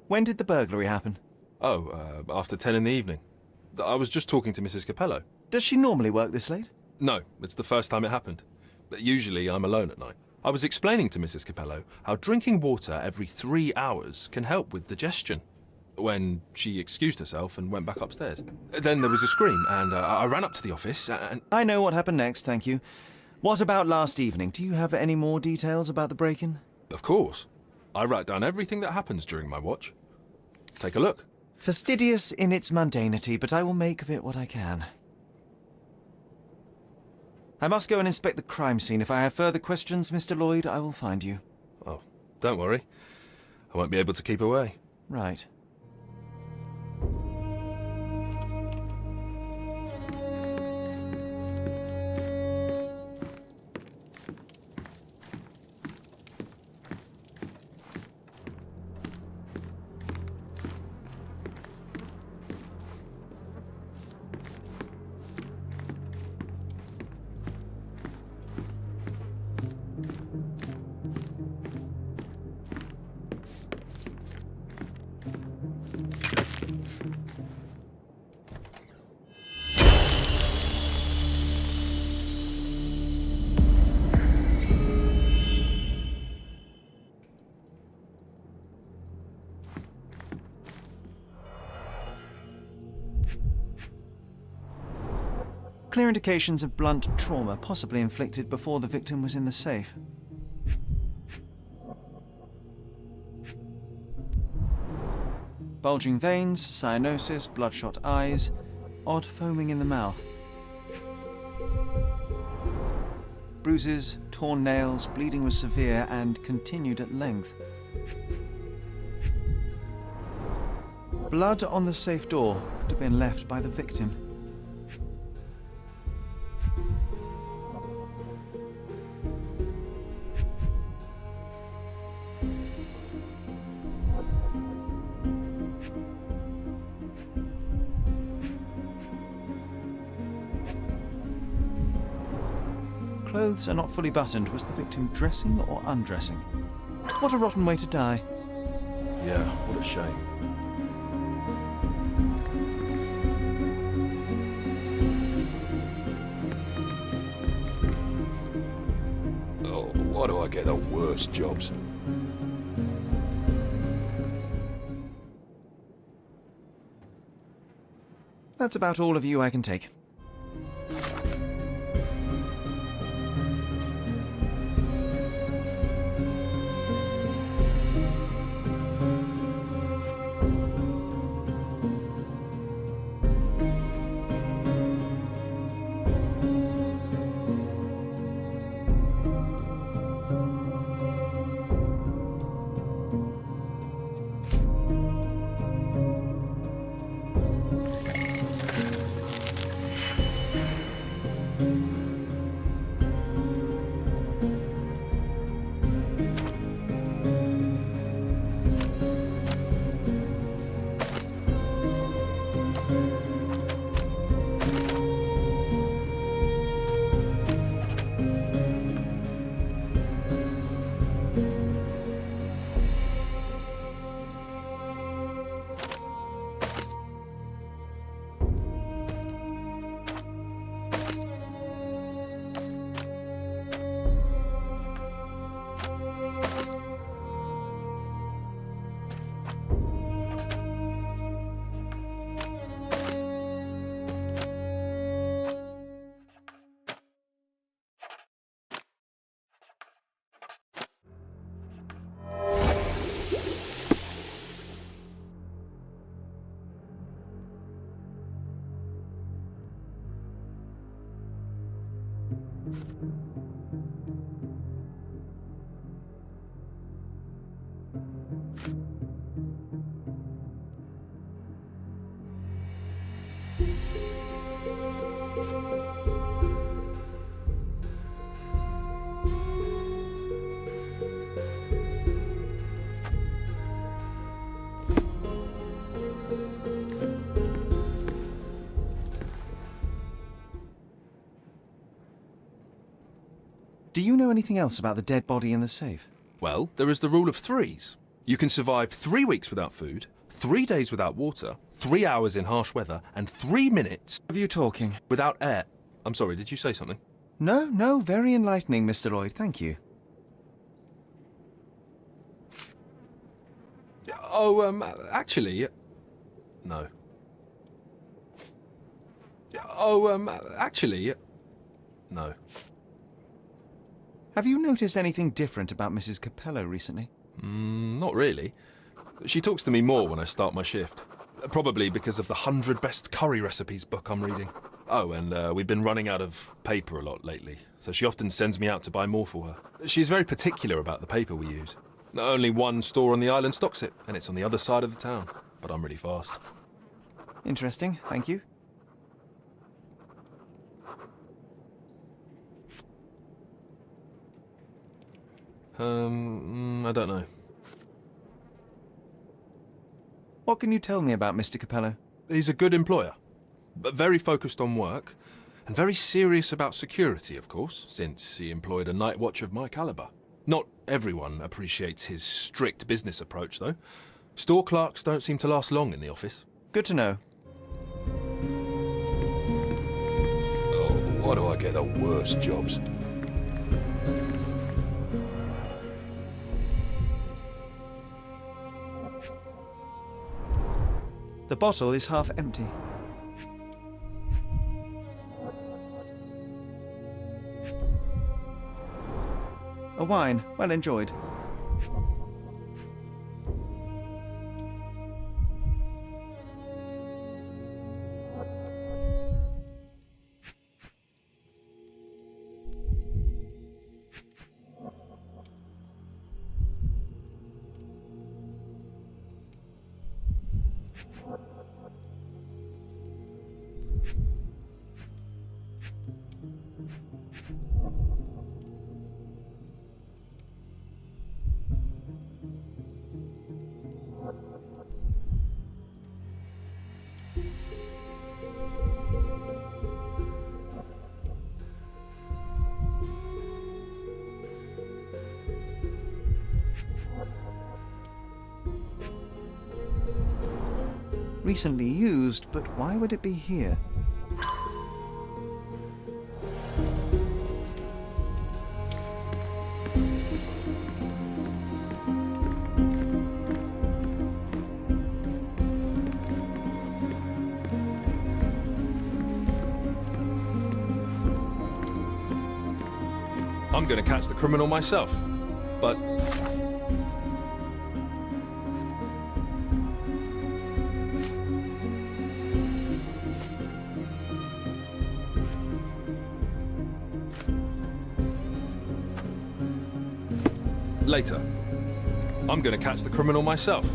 Speaker 2: When did the burglary happen?
Speaker 14: Oh, after 10 in the evening. I was just talking to Mrs. Capello.
Speaker 2: Does she normally work this late?
Speaker 14: No, it's the first time it happened. Usually I'm alone at night. I was explaining to Mrs. Capello how drinking water every 3 hours can help with digestion, when she excused herself and went back upstairs. Then there was a scream, and I ran up to the office, and...
Speaker 2: I know what happened next, thank you. What about last evening? Do you have any more details about the break-in?
Speaker 14: Of course. I write down everything that happens during my watch. Take a look.
Speaker 2: Fastidious in its mundanity, but I will make of it what I can. I must go and inspect the crime scene. If I have further questions, Mr. Lloyd, I will find you.
Speaker 14: Oh, don't worry. I won't be able to keep away.
Speaker 2: Right. Clear indications of blunt trauma, possibly inflicted before the victim was in the safe. Bulging veins, cyanosis, bloodshot eyes, odd foaming in the mouth. Bruises, torn nails, bleeding was severe and continued at length. Blood on the safe door could have been left by the victim. Clothes are not fully buttoned. Was the victim dressing or undressing? What a rotten way to die.
Speaker 14: Yeah, what a shame.
Speaker 6: Oh, why do I get the worst jobs?
Speaker 2: That's about all of you I can take. Do you know anything else about the dead body in the safe?
Speaker 14: Well, there is the rule of threes. You can survive 3 weeks without food, 3 days without water, 3 hours in harsh weather, and 3 minutes
Speaker 2: Of you talking?
Speaker 14: without air. I'm sorry, did you say something?
Speaker 2: No, very enlightening, Mr. Lloyd, thank you.
Speaker 14: Oh, actually... No. Oh, actually... No.
Speaker 2: Have you noticed anything different about Mrs. Capello recently?
Speaker 14: Not really. She talks to me more when I start my shift. Probably because of the 100 Best Curry Recipes book I'm reading. Oh, and we've been running out of paper a lot lately, so she often sends me out to buy more for her. She's very particular about the paper we use. Only one store on the island stocks it, and it's on the other side of the town. But I'm really fast.
Speaker 2: Interesting, thank you.
Speaker 14: I don't know.
Speaker 2: What can you tell me about Mr. Capello?
Speaker 14: He's a good employer, but very focused on work, and very serious about security, of course, since he employed a night watch of my caliber. Not everyone appreciates his strict business approach, though. Store clerks don't seem to last long in the office.
Speaker 2: Good to know.
Speaker 6: Oh, why do I get the worst jobs?
Speaker 2: The bottle is half empty. A wine, well enjoyed. Recently used, but why would it be here?
Speaker 14: I'm gonna catch the criminal myself. But later. I'm gonna catch the criminal myself.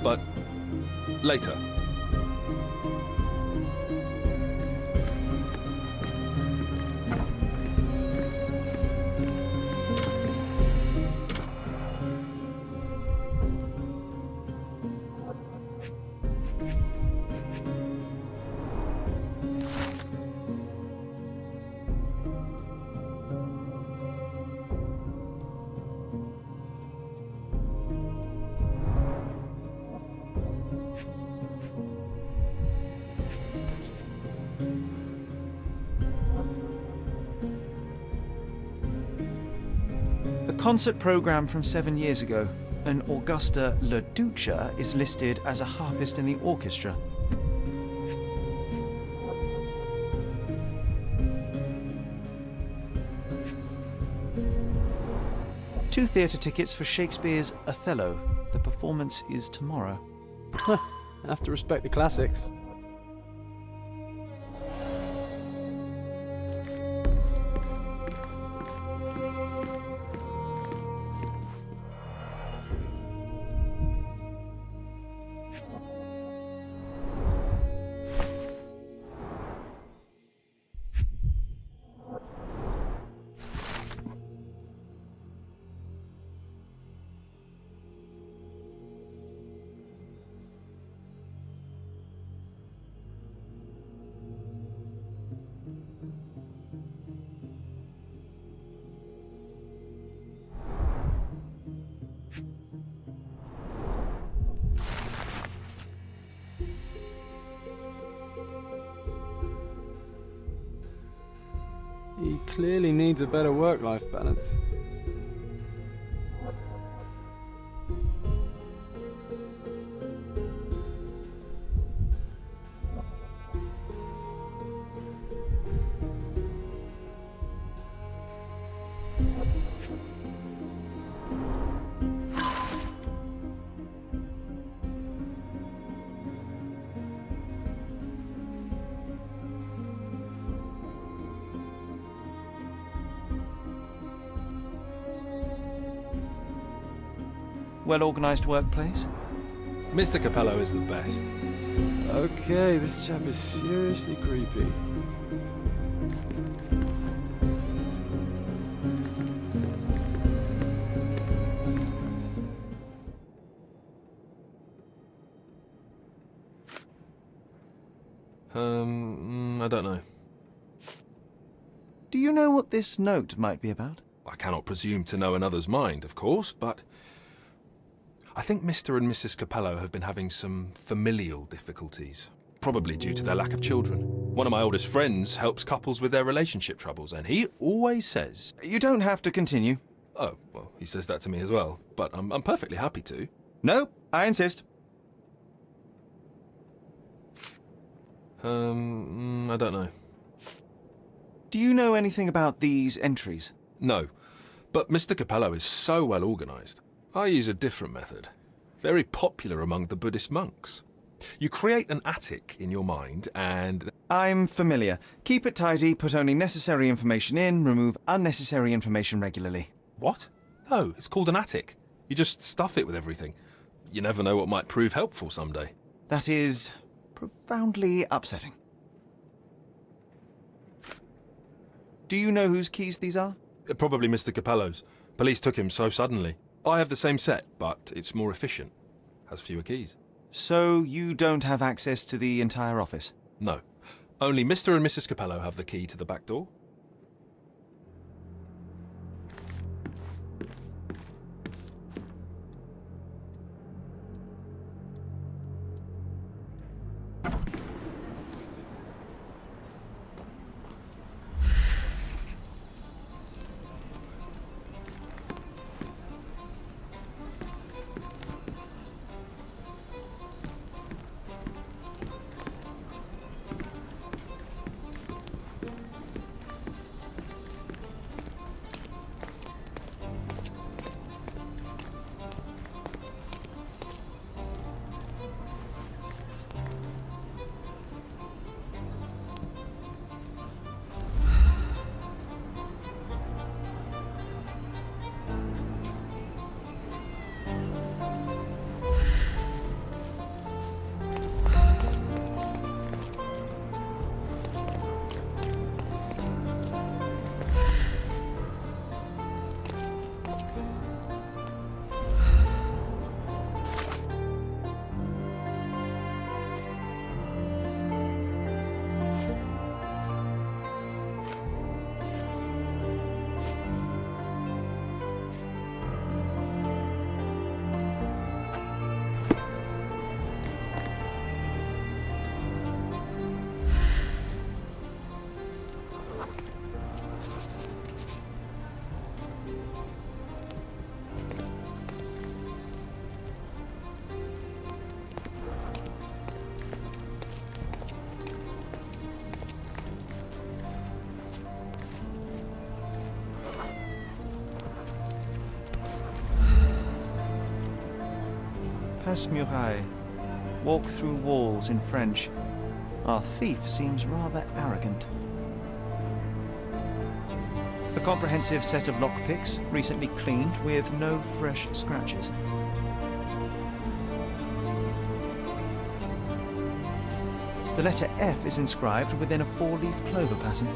Speaker 14: But later.
Speaker 2: Concert program from 7 years ago. An Augusta La Duca is listed as a harpist in the orchestra. Two theatre tickets for Shakespeare's Othello. The performance is tomorrow.
Speaker 8: Have to respect the classics. He clearly needs a better work-life balance.
Speaker 2: Well-organised workplace?
Speaker 14: Mr. Capello is the best.
Speaker 8: Okay, this chap is seriously creepy.
Speaker 14: I don't know.
Speaker 2: Do you know what this note might be about?
Speaker 14: I cannot presume to know another's mind, of course, but I think Mr. and Mrs. Capello have been having some familial difficulties, probably due to their lack of children. One of my oldest friends helps couples with their relationship troubles, and he always says...
Speaker 2: You don't have to continue.
Speaker 14: Oh, well, he says that to me as well, but I'm perfectly happy to.
Speaker 2: No, I insist.
Speaker 14: I don't know.
Speaker 2: Do you know anything about these entries?
Speaker 14: No, But Mr. Capello is so well organized. I use a different method, very popular among the Buddhist monks. You create an attic in your mind and...
Speaker 2: I'm familiar. Keep it tidy, put only necessary information in, remove unnecessary information regularly.
Speaker 14: What? No, it's called an attic. You just stuff it with everything. You never know what might prove helpful someday.
Speaker 2: That is profoundly upsetting. Do you know whose keys these are?
Speaker 14: Probably Mr. Capello's. Police took him so suddenly. I have the same set, but it's more efficient. Has fewer keys.
Speaker 2: So you don't have access to the entire office?
Speaker 14: No. Only Mr. and Mrs. Capello have the key to the back door.
Speaker 2: Passe muraille. Walk through walls in French. Our thief seems rather arrogant. A comprehensive set of lockpicks, recently cleaned with no fresh scratches. The letter F is inscribed within a four-leaf clover pattern.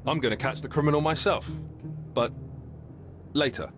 Speaker 14: I'm going to catch the criminal myself. But later.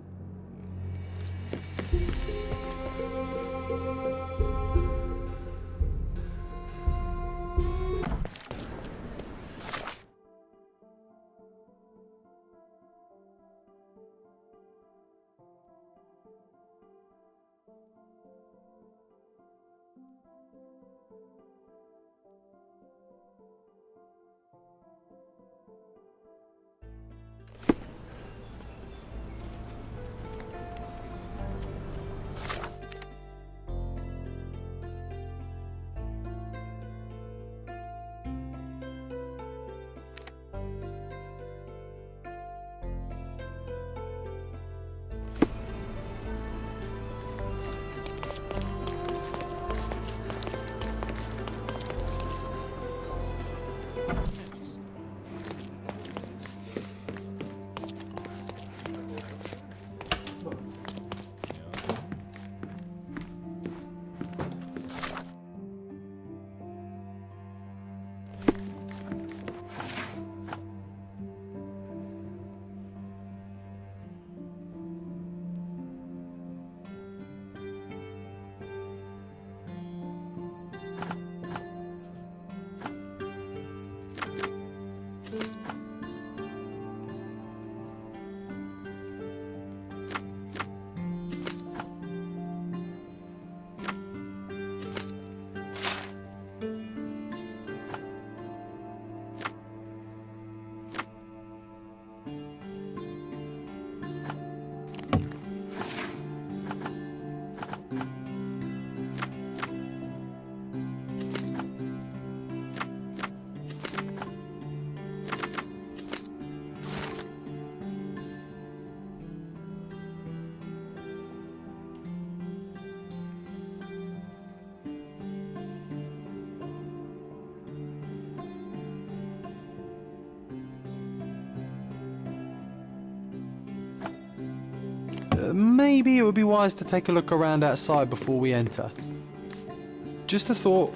Speaker 8: maybe it would be wise to take a look around outside before we enter. Just a thought.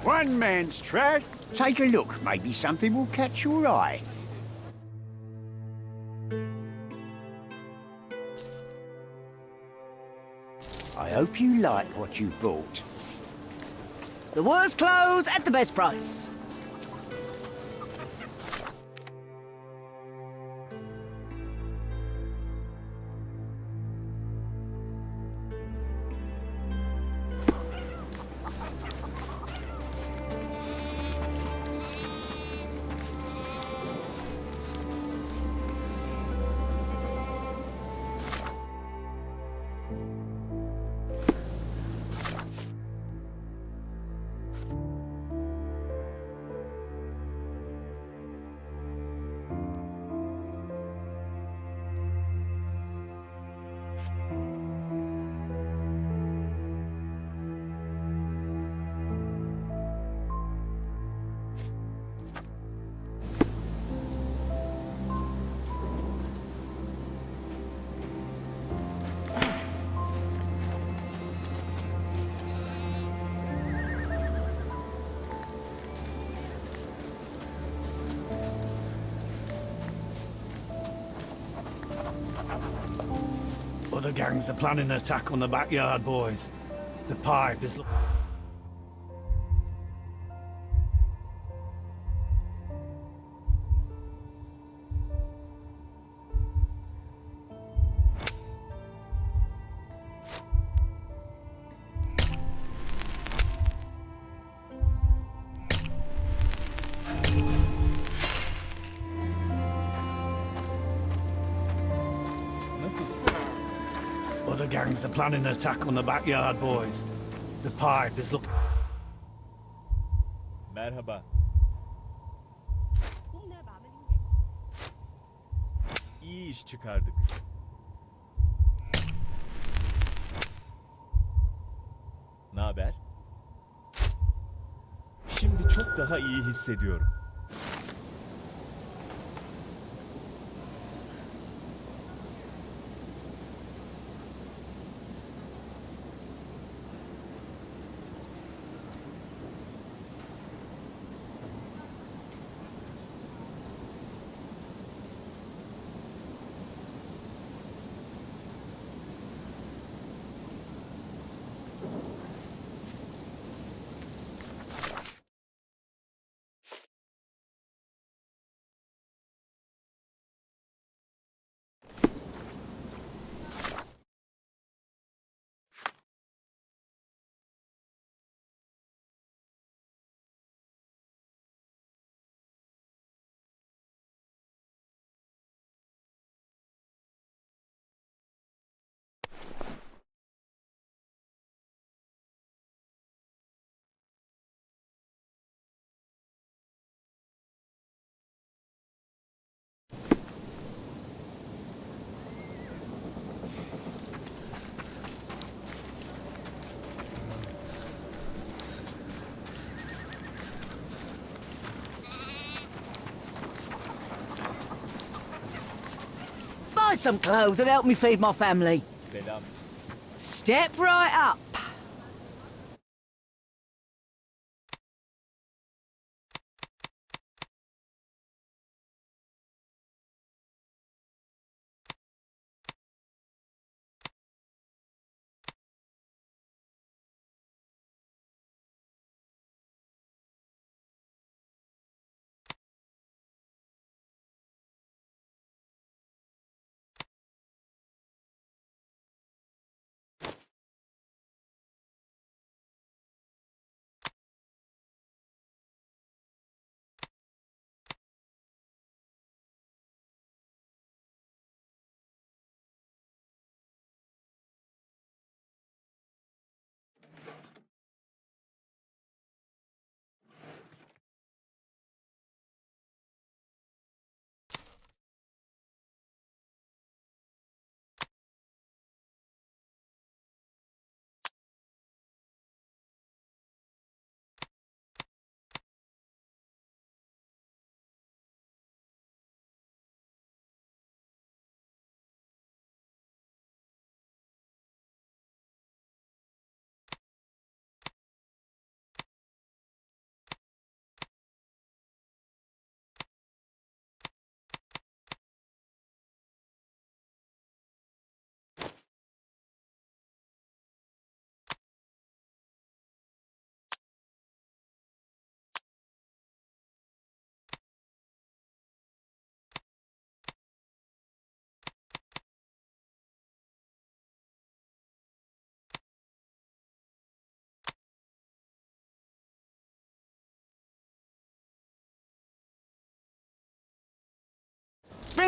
Speaker 1: One man's track. Take a look. Maybe something will catch your eye. I hope you like what you bought.
Speaker 9: The worst clothes at the best price.
Speaker 15: Other gangs are planning an attack on the backyard, boys. The pipe is... Other gangs are planning an attack on the backyard, boys. The pipe is looking...
Speaker 16: Merhaba. İyi iş çıkardık. Ne haber? Şimdi çok daha iyi hissediyorum.
Speaker 9: Buy some clothes and help me feed my family.
Speaker 16: Selam.
Speaker 9: Step right up.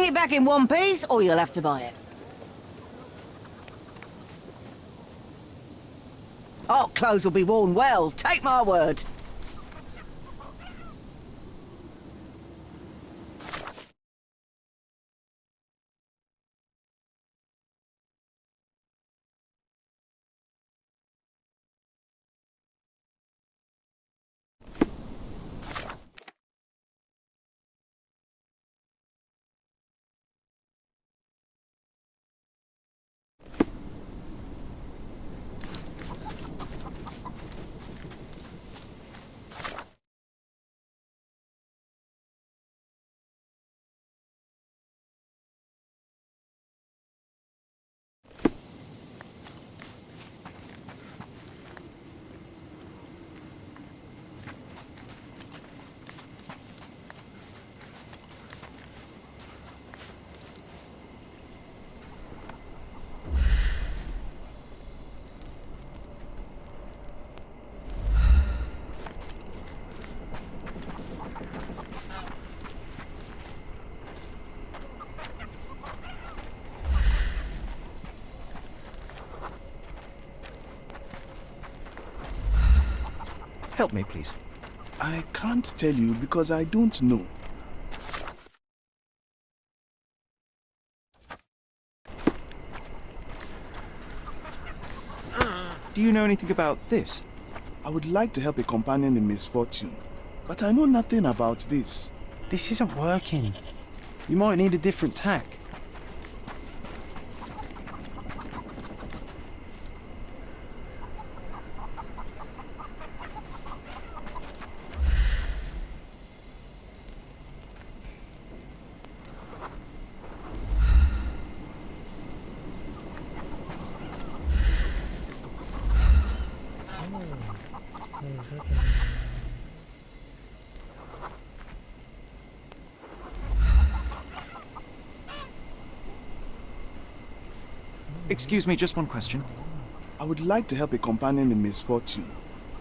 Speaker 9: it back in one piece, or you'll have to buy it. Art clothes will be worn well, take my word.
Speaker 2: Help me, please.
Speaker 17: I can't tell you because I don't know.
Speaker 2: Do you know anything about this?
Speaker 17: I would like to help a companion in misfortune, but I know nothing about this.
Speaker 8: This isn't working. You might need a different tack.
Speaker 2: Excuse me, just one question.
Speaker 17: I would like to help a companion in misfortune,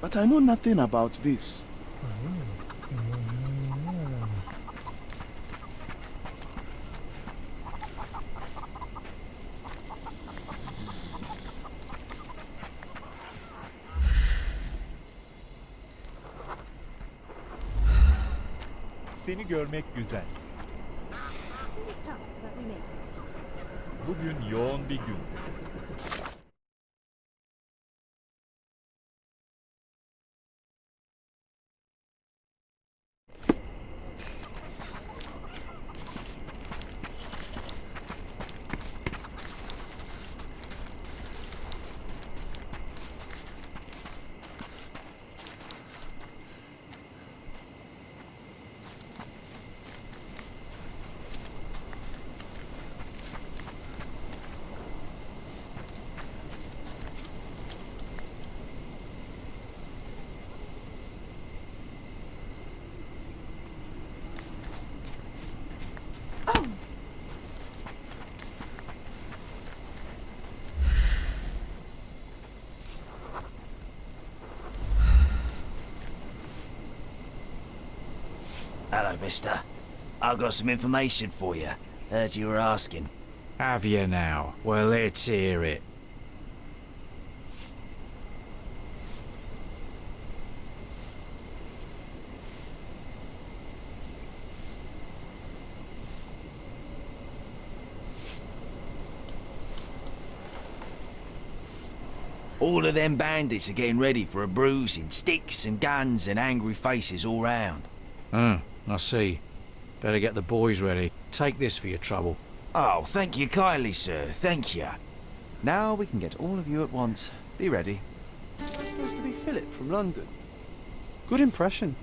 Speaker 17: but I know nothing about this.
Speaker 16: Seni görmek güzel.
Speaker 13: It was tough, but we made it.
Speaker 16: Bugün yoğun bir gün.
Speaker 9: Hello, mister. I've got some information for you. Heard you were asking.
Speaker 10: Have you now? Well, let's hear it.
Speaker 9: All of them bandits are getting ready for a bruising. Sticks and guns and angry faces all round.
Speaker 10: I see. Better get the boys ready. Take this for your trouble.
Speaker 9: Oh, thank you kindly, sir. Thank you.
Speaker 2: Now we can get all of you at once. Be ready.
Speaker 8: Supposed to be Philip from London. Good impression.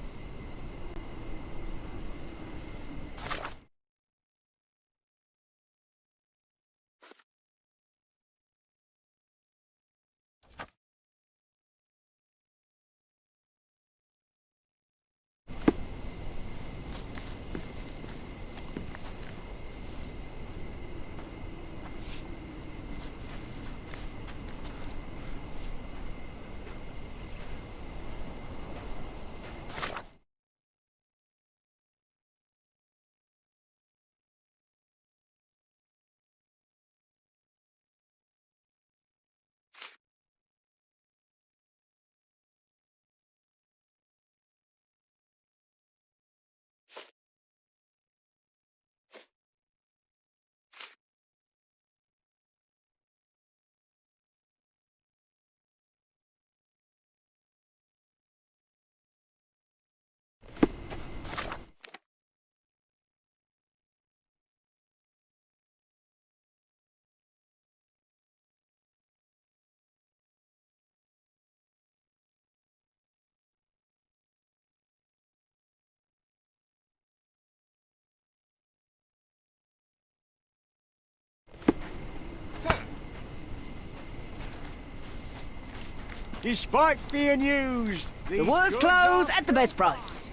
Speaker 1: Despite being used,
Speaker 18: The worst clothes at the best price.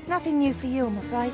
Speaker 13: Nothing new for you, I'm afraid.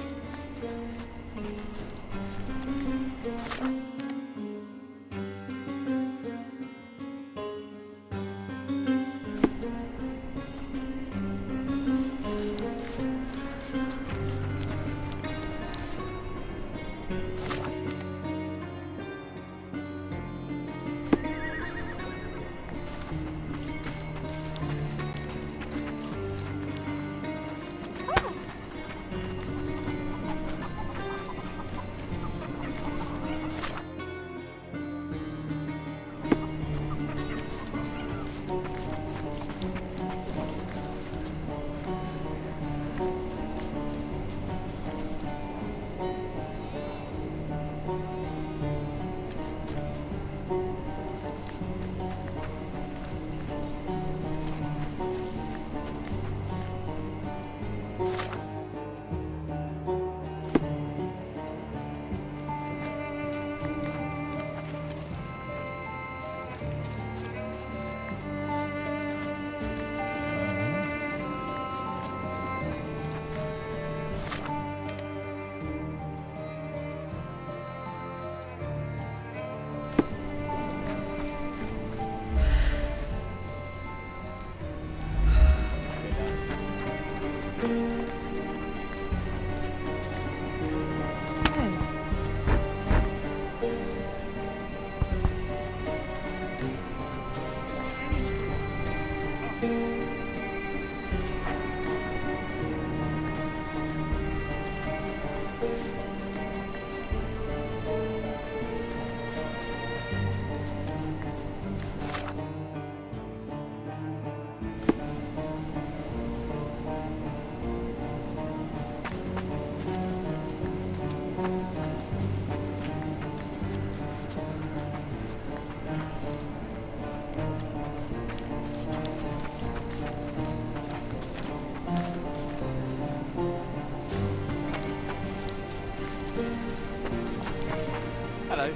Speaker 10: Hello.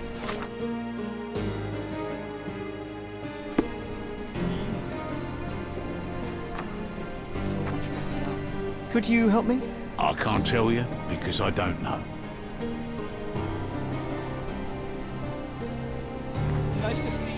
Speaker 2: Could you help me?
Speaker 6: I can't tell you because I don't know.
Speaker 10: Nice to see you.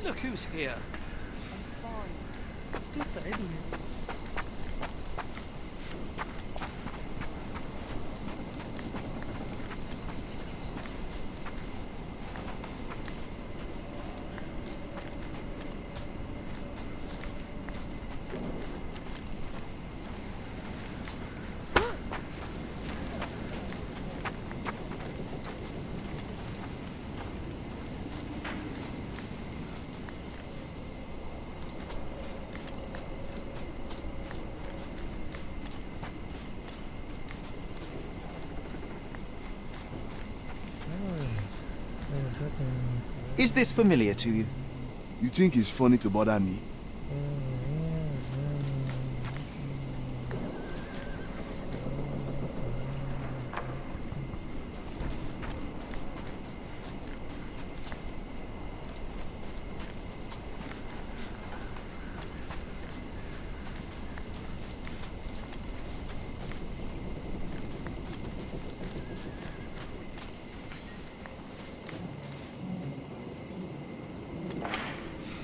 Speaker 9: Look who's here.
Speaker 2: Is this familiar to you?
Speaker 17: You think it's funny to bother me?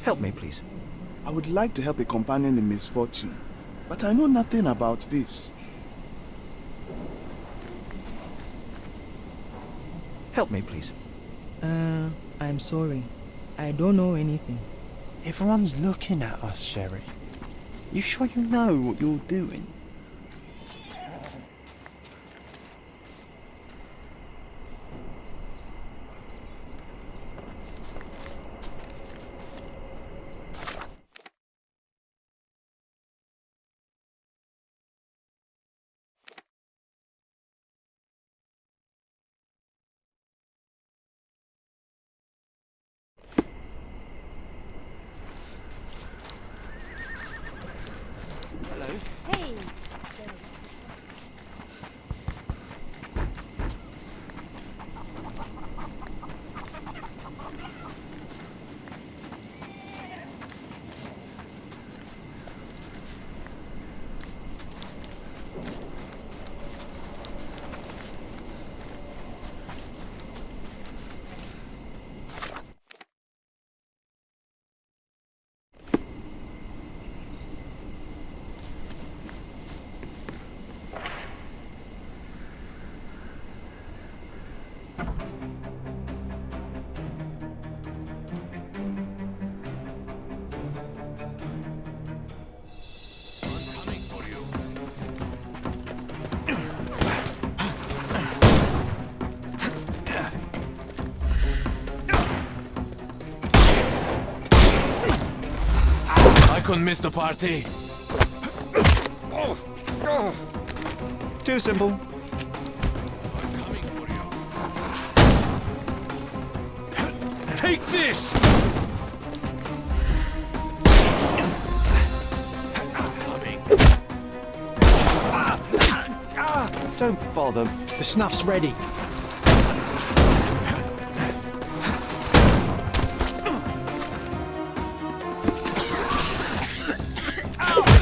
Speaker 2: Help me, please.
Speaker 17: I would like to help a companion in misfortune, but I know nothing about this.
Speaker 2: Help me, please.
Speaker 18: I'm sorry. I don't know anything.
Speaker 8: Everyone's looking at us, Sherry. You sure you know what you're doing?
Speaker 13: Hey!
Speaker 9: I couldn't miss the party.
Speaker 2: Too simple.
Speaker 9: Take this!
Speaker 2: Don't bother.
Speaker 8: The snuff's ready.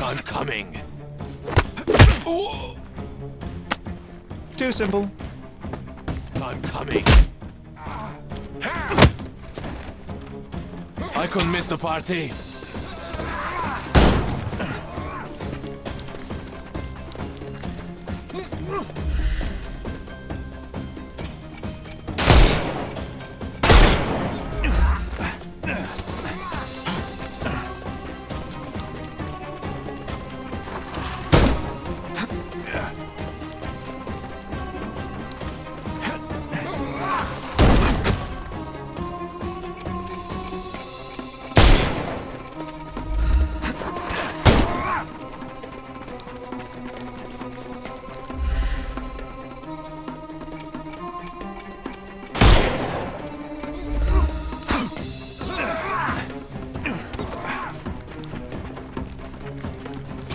Speaker 9: I'm coming.
Speaker 2: Too simple.
Speaker 9: I'm coming. I couldn't miss the party.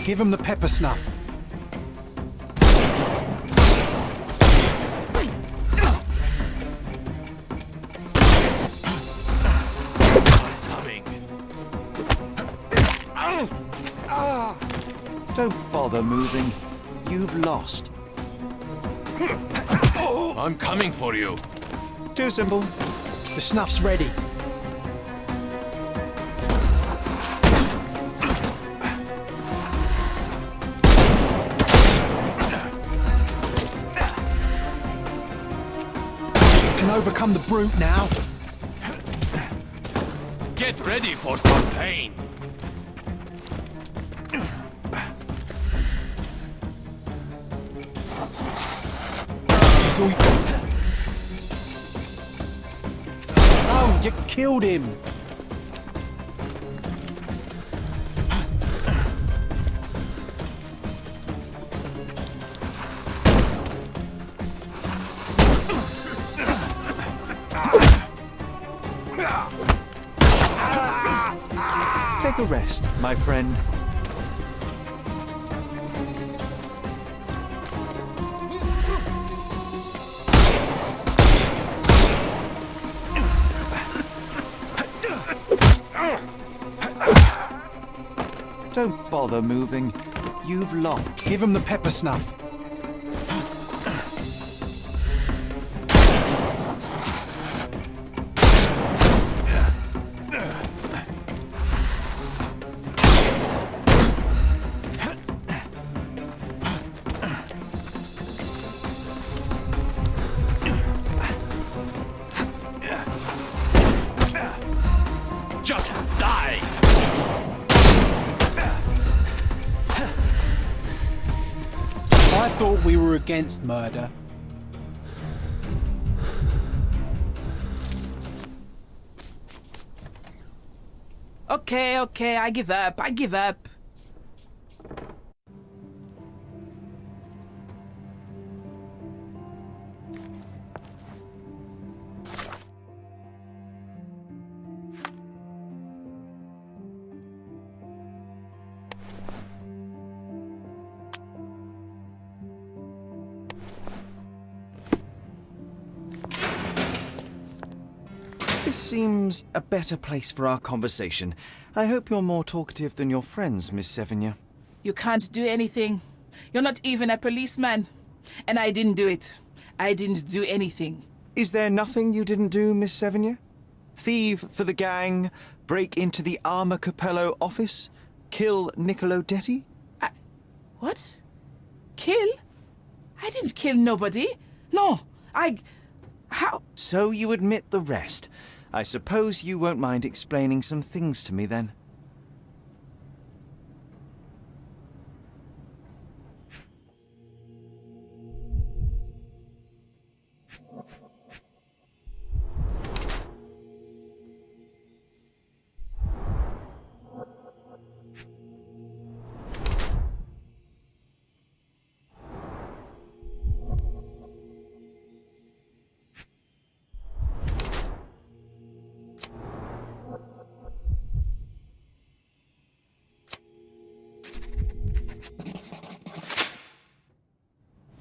Speaker 8: Give him the pepper snuff.
Speaker 2: Don't bother moving. You've lost.
Speaker 9: I'm coming for you.
Speaker 2: Too simple.
Speaker 8: The snuff's ready. You can overcome the brute now.
Speaker 9: Get ready for some pain.
Speaker 8: Oh, you killed him.
Speaker 2: Take a rest, my friend. Don't bother moving. You've lost.
Speaker 8: Give him the pepper snuff. thought we were against murder.
Speaker 18: Okay, I give up.
Speaker 2: This seems a better place for our conversation. I hope you're more talkative than your friends, Miss Sevigny.
Speaker 18: You can't do anything. You're not even a policeman. And I didn't do it. I didn't do anything.
Speaker 2: Is there nothing you didn't do, Miss Sevigny? Thieve for the gang, break into the Armor Capello office, kill Niccolo Detti?
Speaker 18: What? Kill? I didn't kill nobody. No, how?
Speaker 2: So you admit the rest. I suppose you won't mind explaining some things to me then.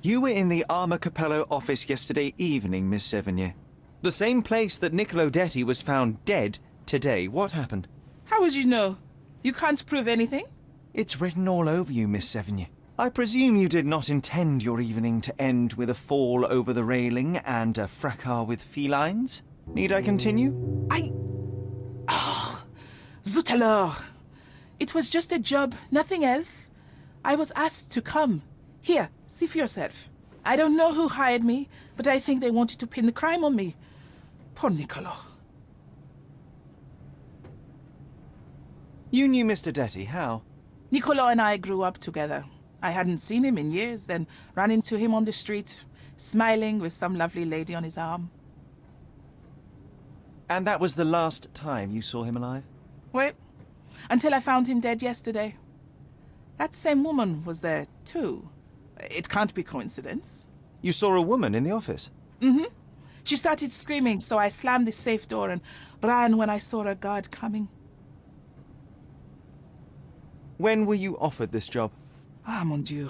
Speaker 2: You were in the Armor Capello office yesterday evening, Miss Sevigny. The same place that Niccolo Detti was found dead today. What happened?
Speaker 18: How would you know? You can't prove anything?
Speaker 2: It's written all over you, Miss Sevigny. I presume you did not intend your evening to end with a fall over the railing and a fracas with felines. Need I continue?
Speaker 18: Zut alors! It was just a job, nothing else. I was asked to come. Here, see for yourself. I don't know who hired me, but I think they wanted to pin the crime on me. Poor Niccolo.
Speaker 2: You knew Mr. Detti, how?
Speaker 18: Niccolo and I grew up together. I hadn't seen him in years, then ran into him on the street, smiling with some lovely lady on his arm.
Speaker 2: And that was the last time you saw him alive?
Speaker 18: Well, until I found him dead yesterday. That same woman was there, too. It can't be coincidence.
Speaker 2: You saw a woman in the office?
Speaker 18: Mm-hmm. She started screaming, so I slammed the safe door and ran when I saw a guard coming.
Speaker 2: When were you offered this job?
Speaker 18: Ah, mon Dieu.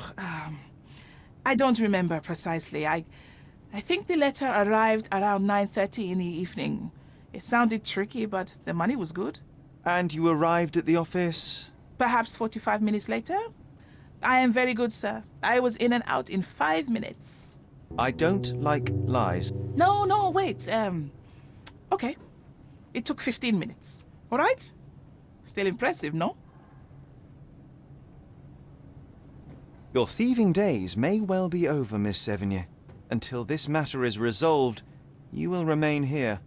Speaker 18: I don't remember precisely. I think the letter arrived around 9:30 in the evening. It sounded tricky, but the money was good.
Speaker 2: And you arrived at the office?
Speaker 18: Perhaps 45 minutes later. I am very good, sir. I was in and out in 5 minutes.
Speaker 2: I don't like lies.
Speaker 18: No, wait. Okay. It took 15 minutes. All right? Still impressive, no?
Speaker 2: Your thieving days may well be over, Miss Sevigny. Until this matter is resolved, you will remain here.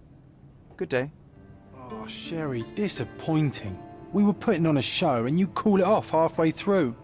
Speaker 2: Good day.
Speaker 8: Oh, Sherry, disappointing. We were putting on a show and you call it off halfway through.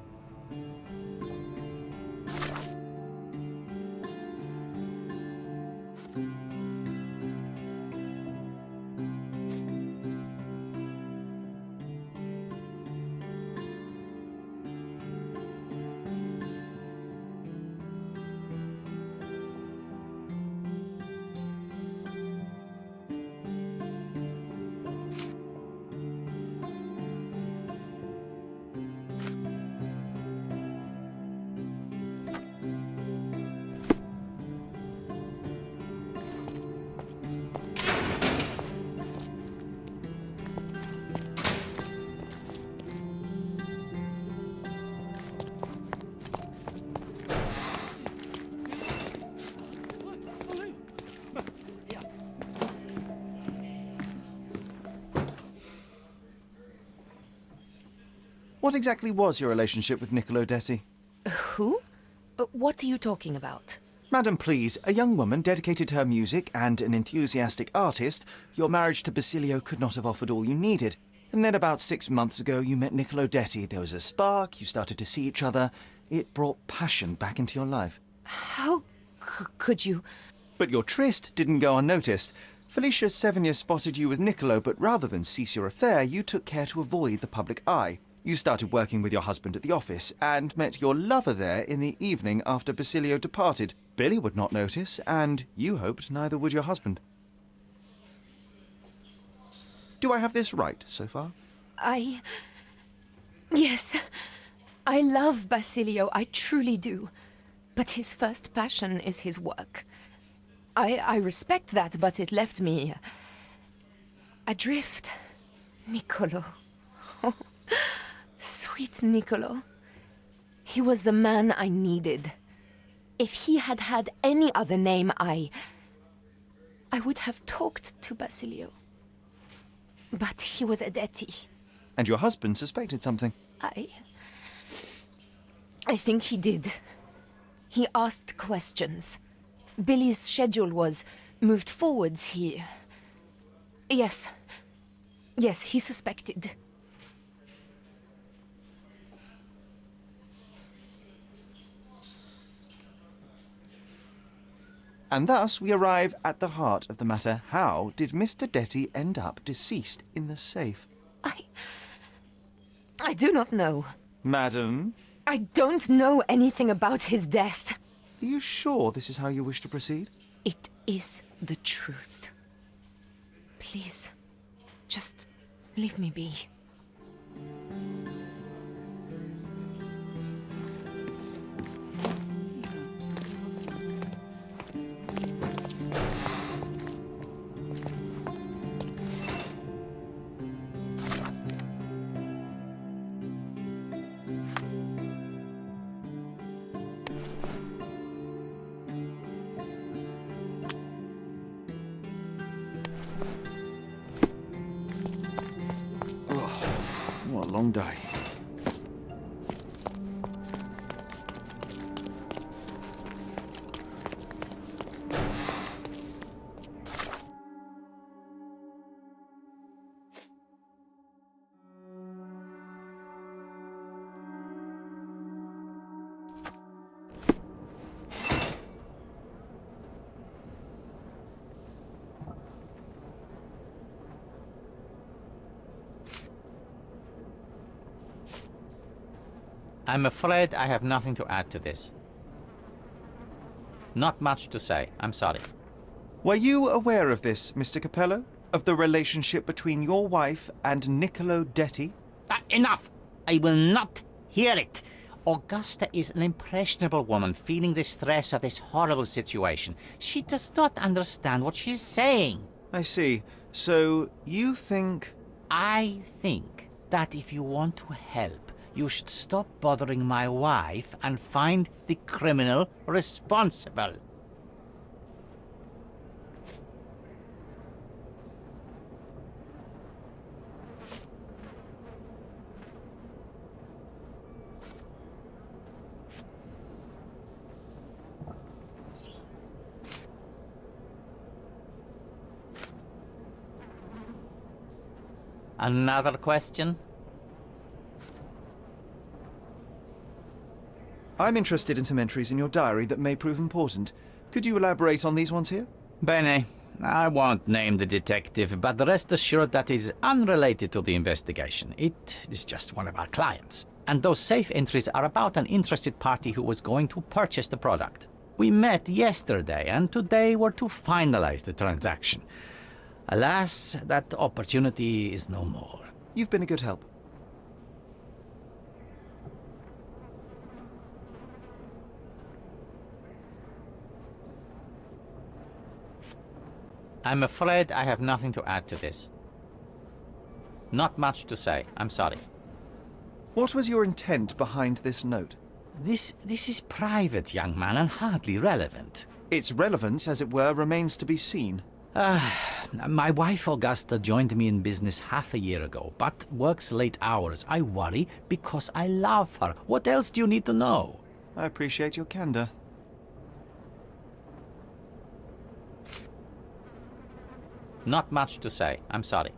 Speaker 2: What exactly was your relationship with Niccolo Detti?
Speaker 12: Who? What are you talking about?
Speaker 2: Madam, please, a young woman dedicated to her music and an enthusiastic artist, your marriage to Basilio could not have offered all you needed. And then about 6 months ago, you met Niccolo Detti. There was a spark, you started to see each other. It brought passion back into your life.
Speaker 12: How could you?
Speaker 2: But your tryst didn't go unnoticed. Felicia Sevigny spotted you with Niccolo, but rather than cease your affair, you took care to avoid the public eye. You started working with your husband at the office, and met your lover there in the evening after Basilio departed. Billy would not notice, and you hoped neither would your husband. Do I have this right so far?
Speaker 12: Yes. I love Basilio, I truly do. But his first passion is his work. I respect that, but it left me adrift. Niccolo. Oh, sweet Niccolo. He was the man I needed. If he had had any other name, I would have talked to Basilio. But he was a Detti.
Speaker 2: And your husband suspected something.
Speaker 12: I think he did. He asked questions. Billy's schedule was moved forwards. Yes, he suspected.
Speaker 2: And thus we arrive at the heart of the matter. How did Mr. Detti end up deceased in the safe?
Speaker 12: I do not know.
Speaker 2: Madam?
Speaker 12: I don't know anything about his death.
Speaker 2: Are you sure this is how you wish to proceed?
Speaker 12: It is the truth. Please, just leave me be.
Speaker 14: What a long day.
Speaker 10: I'm afraid I have nothing to add to this. Not much to say. I'm sorry.
Speaker 2: Were you aware of this, Mr. Capello? Of the relationship between your wife and Niccolo Detti?
Speaker 10: Enough! I will not hear it. Augusta is an impressionable woman feeling the stress of this horrible situation. She does not understand what she's saying.
Speaker 2: I see. So, you think...
Speaker 10: I think that if you want to help, you should stop bothering my wife and find the criminal responsible. Another question?
Speaker 2: I'm interested in some entries in your diary that may prove important. Could you elaborate on these ones here?
Speaker 10: Bene. I won't name the detective, but rest assured that is unrelated to the investigation. It is just one of our clients. And those safe entries are about an interested party who was going to purchase the product. We met yesterday, and today were to finalize the transaction. Alas, that opportunity is no more.
Speaker 2: You've been a good help.
Speaker 10: I'm afraid I have nothing to add to this. Not much to say. I'm sorry.
Speaker 2: What was your intent behind this note?
Speaker 10: This is private, young man, and hardly relevant.
Speaker 2: Its relevance, as it were, remains to be seen.
Speaker 10: My wife Augusta joined me in business half a year ago, but works late hours. I worry because I love her. What else do you need to know?
Speaker 2: I appreciate your candor.
Speaker 10: Not much to say. I'm sorry.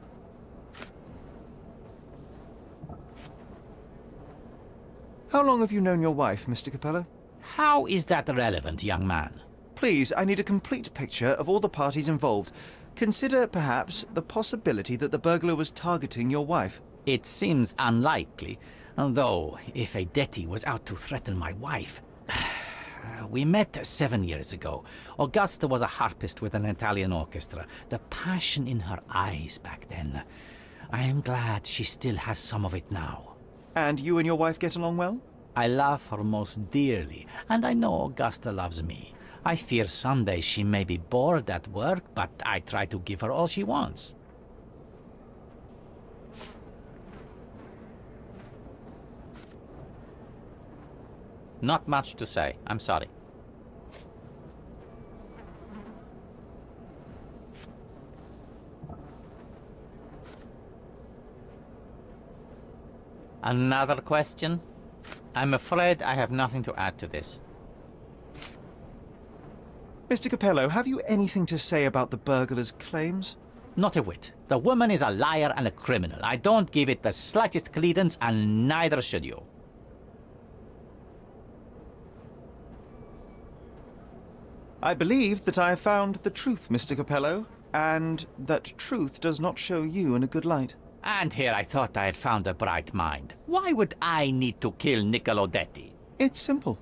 Speaker 2: How long have you known your wife, Mr. Capello?
Speaker 10: How is that relevant, young man?
Speaker 2: Please, I need a complete picture of all the parties involved. Consider, perhaps, the possibility that the burglar was targeting your wife.
Speaker 10: It seems unlikely, though if a Detti was out to threaten my wife... We met 7 years ago. Augusta was a harpist with an Italian orchestra. The passion in her eyes back then. I am glad she still has some of it now.
Speaker 2: And you and your wife get along well?
Speaker 10: I love her most dearly, and I know Augusta loves me. I fear someday she may be bored at work, but I try to give her all she wants. Not much to say. I'm sorry. Another question? I'm afraid I have nothing to add to this.
Speaker 2: Mr. Capello, have you anything to say about the burglar's claims?
Speaker 10: Not a whit. The woman is a liar and a criminal. I don't give it the slightest credence, and neither should you.
Speaker 2: I believe that I have found the truth, Mr. Capello, and that truth does not show you in a good light.
Speaker 10: And here I thought I had found a bright mind. Why would I need to kill Niccolo Detti?
Speaker 2: It's simple.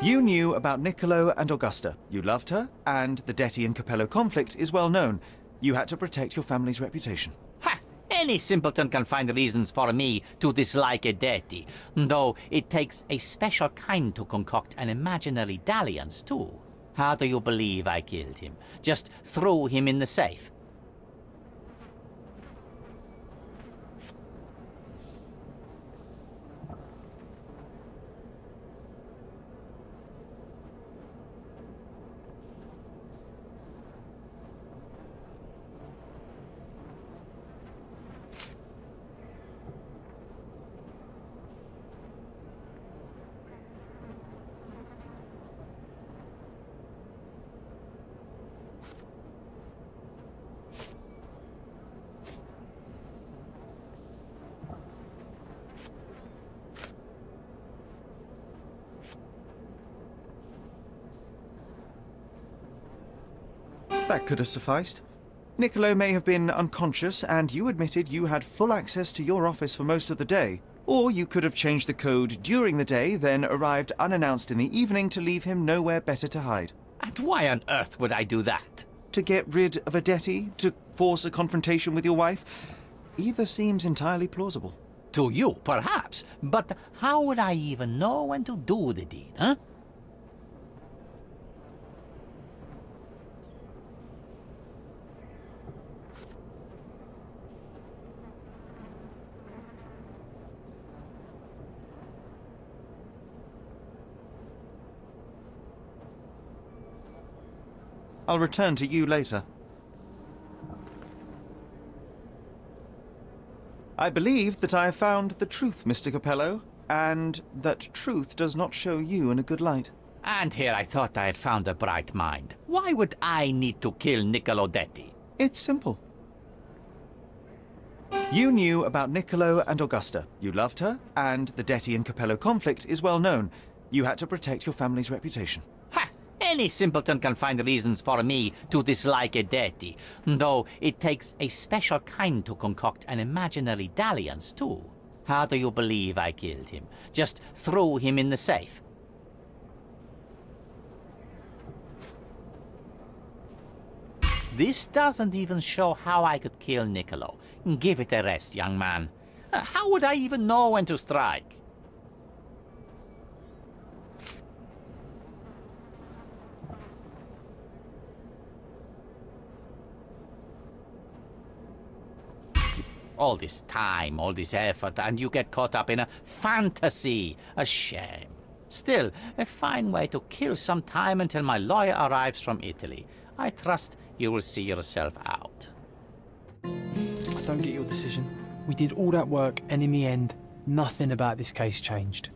Speaker 2: You knew about Niccolo and Augusta. You loved her, and the Detti and Capello conflict is well known. You had to protect your family's reputation.
Speaker 10: Ha! Any simpleton can find reasons for me to dislike a Detti, though it takes a special kind to concoct an imaginary dalliance, too. How do you believe I killed him? Just threw him in the safe.
Speaker 2: That could have sufficed. Niccolo may have been unconscious, and you admitted you had full access to your office for most of the day. Or you could have changed the code during the day, then arrived unannounced in the evening to leave him nowhere better to hide.
Speaker 10: And why on earth would I do that?
Speaker 2: To get rid of a Detti? To force a confrontation with your wife? Either seems entirely plausible.
Speaker 10: To you, perhaps. But how would I even know when to do the deed, huh?
Speaker 2: I'll return to you later. I believe that I have found the truth, Mr. Capello, and that truth does not show you in a good light.
Speaker 10: And here I thought I had found a bright mind. Why would I need to kill Niccolo Detti?
Speaker 2: It's simple. You knew about Niccolo and Augusta. You loved her, and the Detti and Capello conflict is well known. You had to protect your family's reputation.
Speaker 10: Ha! Any simpleton can find reasons for me to dislike a Detti, though it takes a special kind to concoct an imaginary dalliance, too. How do you believe I killed him? Just threw him in the safe. This doesn't even show how I could kill Niccolo. Give it a rest, young man. How would I even know when to strike? All this time, all this effort, and you get caught up in a fantasy. A shame. Still, a fine way to kill some time until my lawyer arrives from Italy. I trust you will see yourself out.
Speaker 8: I don't get your decision. We did all that work, and in the end, nothing about this case changed.